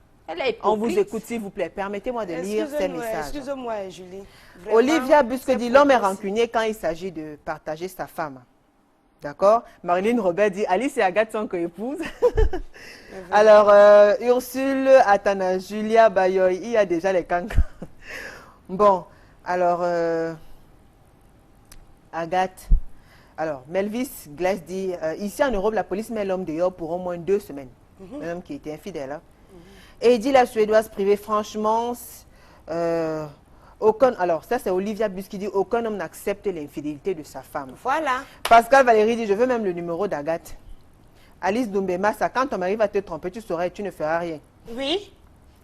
[SPEAKER 1] On vous écoute, s'il vous plaît. Permettez-moi de lire ces messages.
[SPEAKER 5] Excusez-moi, Julie.
[SPEAKER 1] Vraiment, Olivia Busque dit l'homme est rancunier quand il s'agit de partager sa femme. D'accord. Marilyn Robert dit Alice et Agathe sont co-épouses. Alors, Ursule Atana, Julia Bayoy, il y a déjà les cancans. Bon, alors, Agathe. Alors, Melvis Glass dit ici en Europe, la police met l'homme dehors pour au moins 2 semaines. Un homme qui était infidèle. Hein. Et il dit la Suédoise privée, franchement, alors ça c'est Olivia Bus qui dit aucun homme n'accepte l'infidélité de sa femme.
[SPEAKER 5] Voilà.
[SPEAKER 1] Pascal Valérie dit je veux même le numéro d'Agathe. Alice Doumbema, ça quand ton mari va te tromper, tu sauras et tu ne feras rien.
[SPEAKER 5] Oui.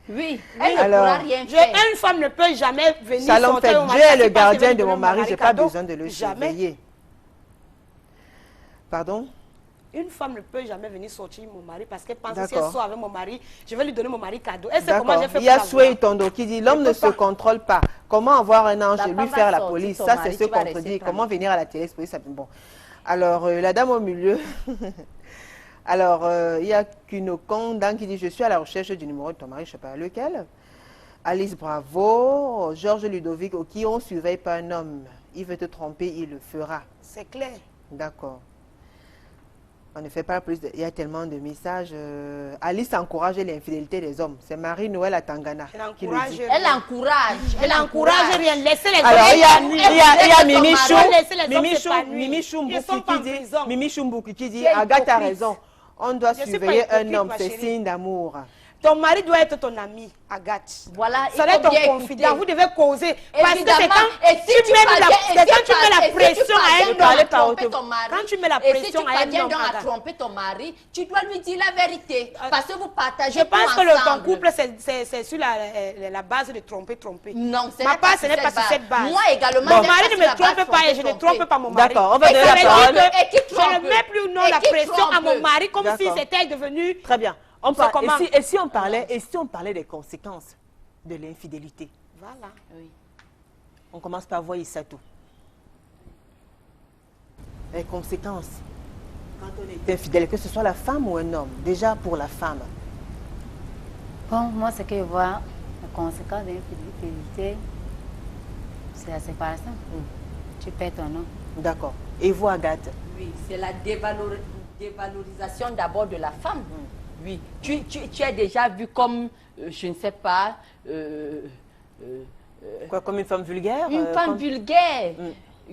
[SPEAKER 4] Oui. Elle ne pourra rien faire.
[SPEAKER 5] Une femme ne peut jamais venir
[SPEAKER 1] Salon fait Dieu est le gardien de mon mari, je n'ai pas besoin de le surveiller. Pardon?
[SPEAKER 5] Une femme ne peut jamais venir sortir mon mari parce qu'elle pense que si elle sort avec mon mari, je vais lui donner mon mari cadeau. Elle sait comment j'ai fait.
[SPEAKER 1] Il y a Soué Tondo qui dit l'homme ne se contrôle pas. Comment avoir un ange et lui faire la police? Ça, c'est ce qu'on dit. Comment venir à la télé? Bon. Alors, la dame au milieu. Alors, il y a Kunokon qui dit je suis à la recherche du numéro de ton mari, je ne sais pas lequel. Alice Bravo, Georges Ludovic, qui on ne surveille pas un homme. Il veut te tromper, il le fera.
[SPEAKER 5] C'est clair.
[SPEAKER 1] D'accord. On ne fait pas plus. Il y a tellement de messages. Alice encourage l'infidélité des hommes. C'est Marie-Noël à Tangana qui le dit.
[SPEAKER 5] Elle encourage rien. Laissez les hommes.
[SPEAKER 1] Alors, il y a Mimi Chumbuki qui dit Agathe a raison. On doit surveiller un homme, c'est signe d'amour.
[SPEAKER 5] Ton mari doit être ton ami, Agathe.
[SPEAKER 4] Voilà,
[SPEAKER 5] ça doit être ton confident. Vous devez causer. Parce que c'est quand tu mets la pression à un homme. Quand tu mets la pression à un homme,
[SPEAKER 4] à tromper ton mari, tu dois lui dire la vérité. Parce que vous partagez.
[SPEAKER 5] Je pense que ton couple, c'est sur la base de tromper.
[SPEAKER 4] Non,
[SPEAKER 5] ma part, ce n'est pas sur cette base.
[SPEAKER 4] Moi également.
[SPEAKER 5] Mon mari ne me trompe pas et je ne trompe pas mon mari.
[SPEAKER 1] D'accord, on va donner la parole.
[SPEAKER 5] Je ne mets plus ou non la pression à mon mari comme si c'était devenu.
[SPEAKER 1] Très bien. Et si on parlait des conséquences de l'infidélité?
[SPEAKER 5] Voilà.
[SPEAKER 1] Oui. On commence par voir Issatou. Les conséquences. Quand on est infidèle, que ce soit la femme ou un homme, déjà pour la femme.
[SPEAKER 3] Bon, moi, ce que je vois, la conséquence de l'infidélité, c'est la séparation. Tu perds ton nom.
[SPEAKER 1] D'accord. Et vous, Agathe?
[SPEAKER 4] Oui, c'est la dévalorisation d'abord de la femme. Oui, tu es déjà vu comme, je ne sais pas...
[SPEAKER 1] quoi, comme une femme vulgaire?
[SPEAKER 4] Une femme vulgaire,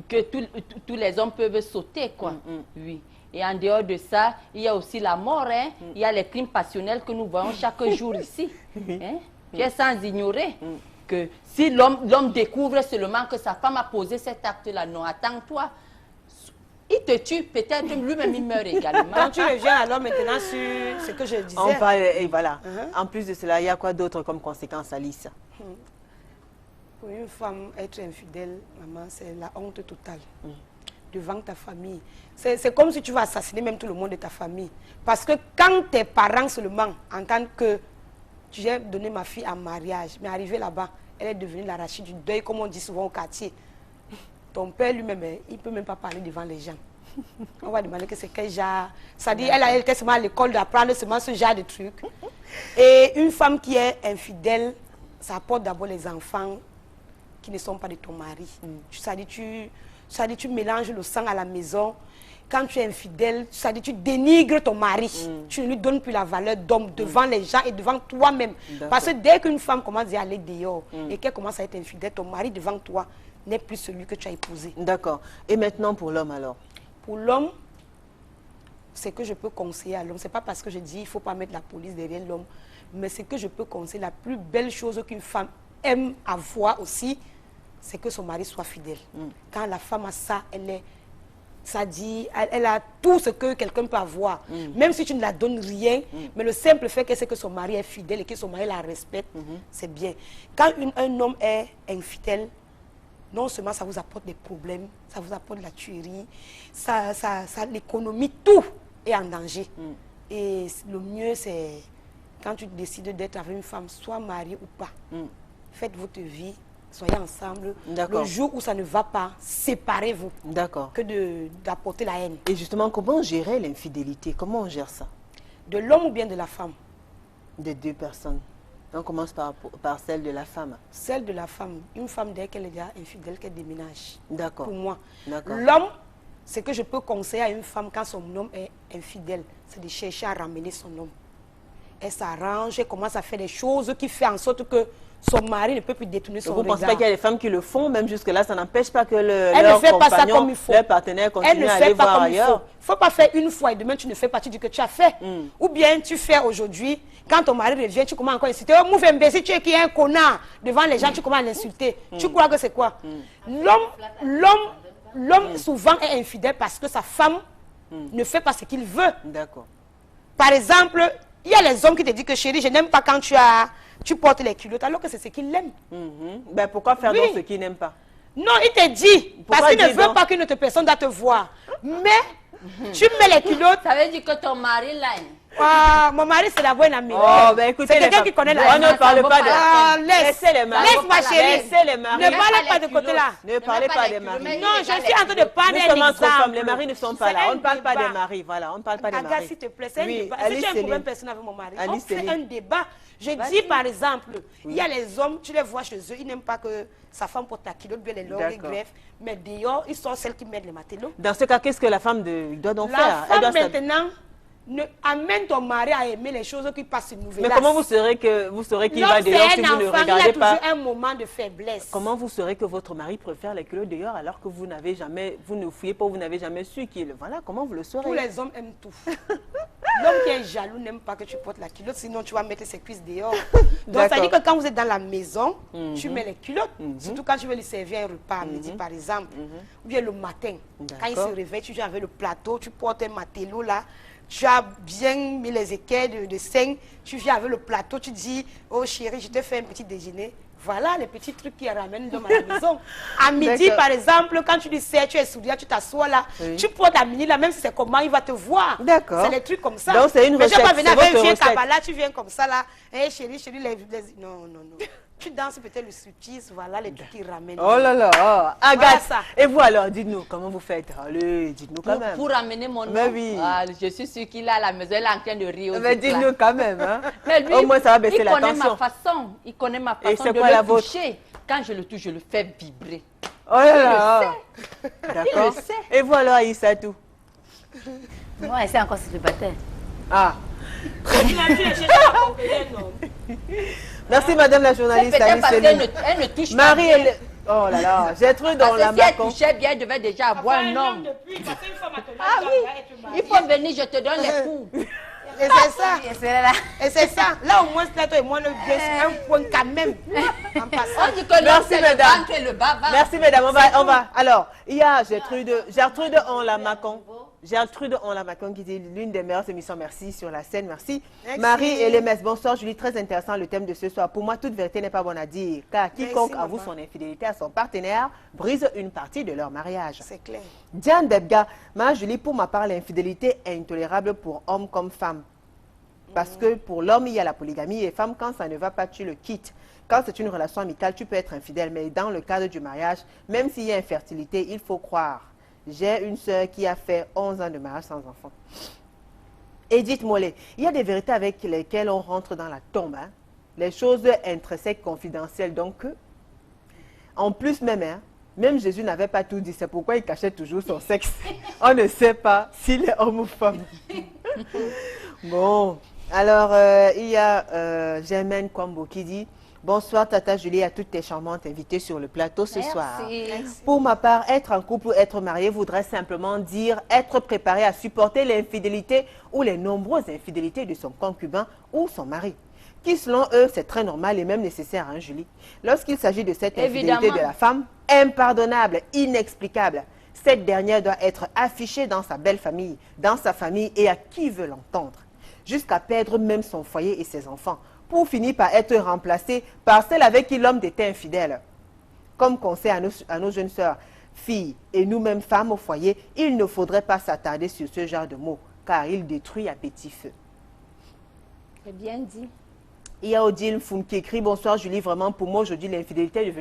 [SPEAKER 4] que tous les hommes peuvent sauter, quoi. Oui. Et en dehors de ça, il y a aussi la mort, hein. Il y a les crimes passionnels que nous voyons chaque jour ici. Hein? Tu es sans ignorer que si l'homme découvre seulement que sa femme a posé cet acte-là, non, attends-toi. Il te tue, peut-être lui-même il meurt également.
[SPEAKER 5] Quand tu reviens alors maintenant sur ce que je disais.
[SPEAKER 1] On parle, et voilà. En plus de cela, il y a quoi d'autre comme conséquence, Alice?
[SPEAKER 5] Pour une femme, être infidèle, maman, c'est la honte totale. Devant ta famille. C'est comme si tu vas assassiner même tout le monde de ta famille. Parce que quand tes parents seulement entendent que tu as donné ma fille en mariage, mais arrivé là-bas, elle est devenue l'arachide du deuil, comme on dit souvent au quartier. Ton père lui-même, il ne peut même pas parler devant les gens. On va demander que c'est quel genre. Ça dit, elle était seulement à l'école d'apprendre seulement ce genre de trucs. Et une femme qui est infidèle, ça apporte d'abord les enfants qui ne sont pas de ton mari. Ça dit, tu mélanges le sang à la maison. Quand tu es infidèle, ça dit, tu dénigres ton mari. Tu ne lui donnes plus la valeur d'homme devant les gens et devant toi-même. Parce que dès qu'une femme commence à aller dehors et qu'elle commence à être infidèle, ton mari devant toi n'est plus celui que tu as épousé.
[SPEAKER 1] D'accord. Et maintenant pour l'homme alors?
[SPEAKER 5] Pour l'homme, ce que je peux conseiller à l'homme, ce n'est pas parce que je dis il ne faut pas mettre la police derrière l'homme, mais ce que je peux conseiller, la plus belle chose qu'une femme aime avoir aussi, c'est que son mari soit fidèle. Quand la femme a ça, elle a tout ce que quelqu'un peut avoir. Même si tu ne la donnes rien, mais le simple fait que son mari est fidèle et que son mari la respecte, c'est bien. Quand un homme est infidèle, non seulement ça vous apporte des problèmes, ça vous apporte de la tuerie, l'économie, tout est en danger. Et le mieux, c'est quand tu décides d'être avec une femme, soit mariée ou pas, faites votre vie, soyez ensemble. Le jour où ça ne va pas, séparez-vous.
[SPEAKER 1] D'accord.
[SPEAKER 5] Que d'apporter la haine.
[SPEAKER 1] Et justement, comment gérer l'infidélité? Comment on gère ça?
[SPEAKER 5] De l'homme ou bien de la femme?
[SPEAKER 1] Des deux personnes. On commence par celle de la femme.
[SPEAKER 5] Celle de la femme. Une femme, dès qu'elle est déjà infidèle, qu'elle déménage.
[SPEAKER 1] D'accord.
[SPEAKER 5] Pour moi.
[SPEAKER 1] D'accord.
[SPEAKER 5] L'homme, ce que je peux conseiller à une femme quand son homme est infidèle, c'est de chercher à ramener son homme. Elle s'arrange, elle commence à faire des choses qui font en sorte que son mari ne peut plus détourner son regard.
[SPEAKER 1] Vous ne pensez pas qu'il y a des femmes qui le font, même jusque-là, ça n'empêche pas que
[SPEAKER 5] leur compagnon,
[SPEAKER 1] leur partenaire continue à aller voir ailleurs.
[SPEAKER 5] Il ne faut pas faire une fois et demain tu ne fais pas, tu dis que tu as fait. Ou bien tu fais aujourd'hui, quand ton mari revient, tu commences encore à insulter. Oh, Mouvembe, si tu es qui est un connard, devant les gens, tu commences à l'insulter. Tu crois que c'est quoi? L'homme souvent est infidèle parce que sa femme ne fait pas ce qu'il veut.
[SPEAKER 1] D'accord.
[SPEAKER 5] Par exemple, il y a les hommes qui te disent que chérie, je n'aime pas quand tu portes les culottes, alors que c'est ce qu'il aime.
[SPEAKER 1] Ben, pourquoi faire donc ce qu'il n'aime pas?
[SPEAKER 5] Non, il te dit, parce qu'il ne veut pas qu'une autre personne doit te voir. Mais tu mets les culottes.
[SPEAKER 4] Ça veut dire que ton mari l'aime.
[SPEAKER 5] Mon mari, c'est la bonne amie.
[SPEAKER 1] Oh, ben écoutez,
[SPEAKER 5] c'est quelqu'un qui connaît la
[SPEAKER 1] vie. On ne parle pas de...
[SPEAKER 5] Laissez les maris. Laisse ma chérie.
[SPEAKER 1] Laissez les maris.
[SPEAKER 5] Ne parlez pas de côté-là.
[SPEAKER 1] Ne parlez pas des maris.
[SPEAKER 5] Non, je suis en train de parler d'un exemple.
[SPEAKER 1] Les maris ne sont pas là. On ne parle pas des maris. Voilà, on ne parle pas des maris.
[SPEAKER 5] S'il te plaît, c'est un débat. Si tu as un problème personnel avec mon mari, on fait un débat. Je dis par exemple, il y a les hommes, tu les vois chez eux, ils n'aiment pas que sa femme porte la culotte, bien les longues, les greffes, mais dehors, ils sont celles qui mettent les matelots.
[SPEAKER 1] Dans ce cas, qu'est-ce que la femme doit donc faire?
[SPEAKER 5] La femme maintenant, amène ton mari à aimer les choses qui passent une nouvelle.
[SPEAKER 1] Mais comment vous saurez qu'il va dehors si vous ne regardez pas?
[SPEAKER 5] Il a toujours un moment de faiblesse.
[SPEAKER 1] Comment vous saurez que votre mari préfère les culottes dehors alors que vous n'avez jamais, vous ne fouillez pas, vous n'avez jamais su qu'il... Voilà, comment vous le saurez?
[SPEAKER 5] Tous les hommes aiment tout. L'homme qui est jaloux n'aime pas que tu portes la culotte, sinon tu vas mettre ses cuisses dehors. Donc ça dit que quand vous êtes dans la maison, tu mets les culottes, surtout quand tu veux lui servir un repas à midi par exemple, ou bien le matin, quand il se réveille, tu viens avec le plateau, tu portes un matelot là, tu as bien mis les équerres de seigne, tu viens avec le plateau, tu dis, oh chérie, je te fais un petit déjeuner. Voilà les petits trucs qui ramènent l'homme à la maison. À midi, par exemple, quand tu lui sers, tu es souriant, tu t'assois là, tu portes la mini là, même si c'est comment, il va te voir. D'accord. C'est les trucs comme ça.
[SPEAKER 1] Donc c'est une recette.
[SPEAKER 5] Mais je vais pas venir avec un vieux cabala, tu viens comme ça là. Hé chérie, non, non, non. Tu danses peut-être le striptease, voilà les trucs qui ramènent.
[SPEAKER 1] Oh là là, Agathe. Voilà. Et vous alors, dites-nous, comment vous faites? Allez, dites-nous quand même.
[SPEAKER 4] Pour ramener mon nom,
[SPEAKER 1] oui.
[SPEAKER 4] Je suis sûre qu'il est à la maison, il est en train de rire.
[SPEAKER 1] Mais dites-nous quand même. Hein.
[SPEAKER 4] Mais lui,
[SPEAKER 1] au moins ça va baisser la tension.
[SPEAKER 4] Il connaît ma façon de le toucher. Quand je le touche, je le fais vibrer.
[SPEAKER 1] Oh là là. D'accord. Et vous alors, Aïssa, tout?
[SPEAKER 3] Moi, elle est encore célibataire.
[SPEAKER 1] Ah. Merci madame la journaliste.
[SPEAKER 4] Peut-être parce qu'elle ne touche pas bien.
[SPEAKER 1] Oh là là, Gertrude dans la
[SPEAKER 4] Macon. Si elle touchait bien, elle devait déjà avoir un homme. Ah oui, il faut venir, je te donne les coups.
[SPEAKER 5] Et c'est ça. Et c'est ça. Là au moins, toi et moi, le bien, c'est un point quand même. En passant.
[SPEAKER 4] On dit que l'homme, c'est le ventre et le bas.
[SPEAKER 1] Merci mesdames, on va. Alors, il y a Gertrude en la Macon. Gertrude en la Macon qui dit l'une des meilleures émissions, merci sur la scène, merci. Marie et les messes, bonsoir Julie, très intéressant le thème de ce soir. Pour moi, toute vérité n'est pas bonne à dire, car quiconque avoue son infidélité à son partenaire brise une partie de leur mariage.
[SPEAKER 5] C'est clair.
[SPEAKER 1] Diane Debga, Julie, pour ma part, l'infidélité est intolérable pour homme comme femme. Parce que pour l'homme, il y a la polygamie et femme, quand ça ne va pas, tu le quittes. Quand c'est une relation amicale, tu peux être infidèle, mais dans le cadre du mariage, même s'il y a infertilité, il faut croire. J'ai une sœur qui a fait 11 ans de mariage sans enfant. Edith Mollet, il y a des vérités avec lesquelles on rentre dans la tombe. Hein? Les choses intrinsèques, confidentielles. Donc, en plus même Jésus n'avait pas tout dit. C'est pourquoi il cachait toujours son sexe. On ne sait pas s'il est homme ou femme. Bon, alors il y a Germaine Kwambo qui dit... Bonsoir Tata Julie et à toutes tes charmantes invitées sur le plateau ce soir. Merci. Pour ma part, être en couple ou être marié voudrait simplement dire être préparé à supporter l'infidélité ou les nombreuses infidélités de son concubin ou son mari. Qui selon eux, c'est très normal et même nécessaire, hein, Julie. Lorsqu'il s'agit de cette infidélité de la femme, impardonnable, inexplicable, cette dernière doit être affichée dans sa belle famille, dans sa famille et à qui veut l'entendre, jusqu'à perdre même son foyer et ses enfants, pour finir par être remplacé par celle avec qui l'homme était infidèle. Comme conseil à nos jeunes sœurs, filles et nous-mêmes femmes au foyer, il ne faudrait pas s'attarder sur ce genre de mots, car il détruit à petit feu.
[SPEAKER 4] C'est bien dit.
[SPEAKER 1] Il y a Odile Foun qui écrit « Bonsoir Julie, vraiment pour moi aujourd'hui l'infidélité est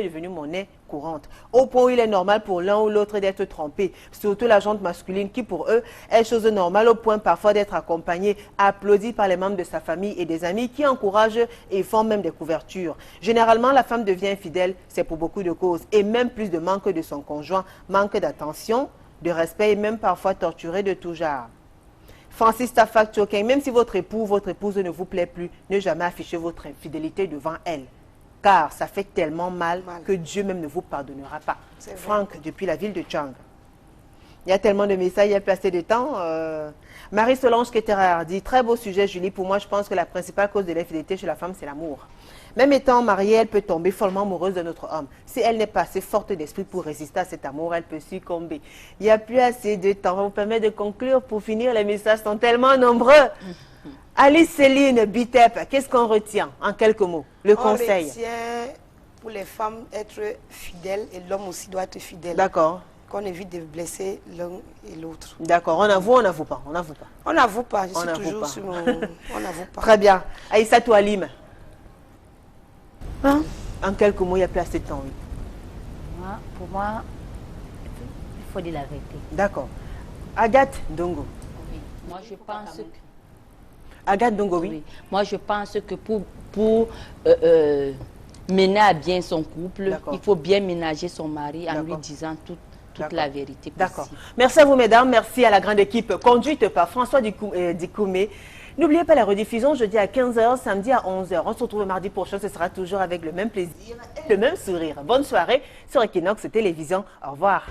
[SPEAKER 1] devenue monnaie courante. Au point où il est normal pour l'un ou l'autre d'être trompé, surtout la gente masculine qui pour eux est chose normale au point parfois d'être accompagné, applaudi par les membres de sa famille et des amis qui encouragent et font même des couvertures. Généralement, la femme devient infidèle, c'est pour beaucoup de causes et même plus de manque de son conjoint, manque d'attention, de respect et même parfois torturé de tout genre. Francis Tafak Choking, même si votre époux ou votre épouse ne vous plaît plus, ne jamais afficher votre infidélité devant elle. Car ça fait tellement mal que Dieu même ne vous pardonnera pas. Franck, depuis la ville de Chang. Il y a tellement de messages, il y a plus assez de temps. Marie-Solange Ketterer dit, très beau sujet Julie, pour moi je pense que la principale cause de l'infidélité chez la femme c'est l'amour. Même étant mariée, elle peut tomber follement amoureuse de notre homme. Si elle n'est pas assez forte d'esprit pour résister à cet amour, elle peut succomber. Il n'y a plus assez de temps. On va vous permettre de conclure. Pour finir, les messages sont tellement nombreux. Alice Céline Bitep, qu'est-ce qu'on retient en quelques mots? Le conseil.
[SPEAKER 5] On retient pour les femmes être fidèles et l'homme aussi doit être fidèle.
[SPEAKER 1] D'accord.
[SPEAKER 5] Qu'on évite de blesser l'un et l'autre.
[SPEAKER 1] D'accord. On avoue, on n'avoue pas. On n'avoue pas.
[SPEAKER 5] On n'avoue pas. Je suis toujours sur mon... On n'avoue pas.
[SPEAKER 1] Très bien. Aïssa Toualim.
[SPEAKER 3] Hein?
[SPEAKER 1] En quelques mots, il n'y a plus assez de temps. Oui.
[SPEAKER 3] Pour moi, il faut dire la vérité.
[SPEAKER 1] D'accord. Agathe Dongo.
[SPEAKER 4] Oui. Moi, je pense que...
[SPEAKER 1] Agathe Dongo, oui.
[SPEAKER 4] Oui. Moi, je pense que pour mener à bien son couple, il faut bien ménager son mari en lui disant toute la vérité.
[SPEAKER 1] D'accord. Merci à vous, mesdames. Merci à la grande équipe conduite par François Dikoumé. N'oubliez pas la rediffusion jeudi à 15h, samedi à 11h. On se retrouve mardi prochain. Ce sera toujours avec le même plaisir et le même sourire. Bonne soirée sur Equinox Télévision. Au revoir.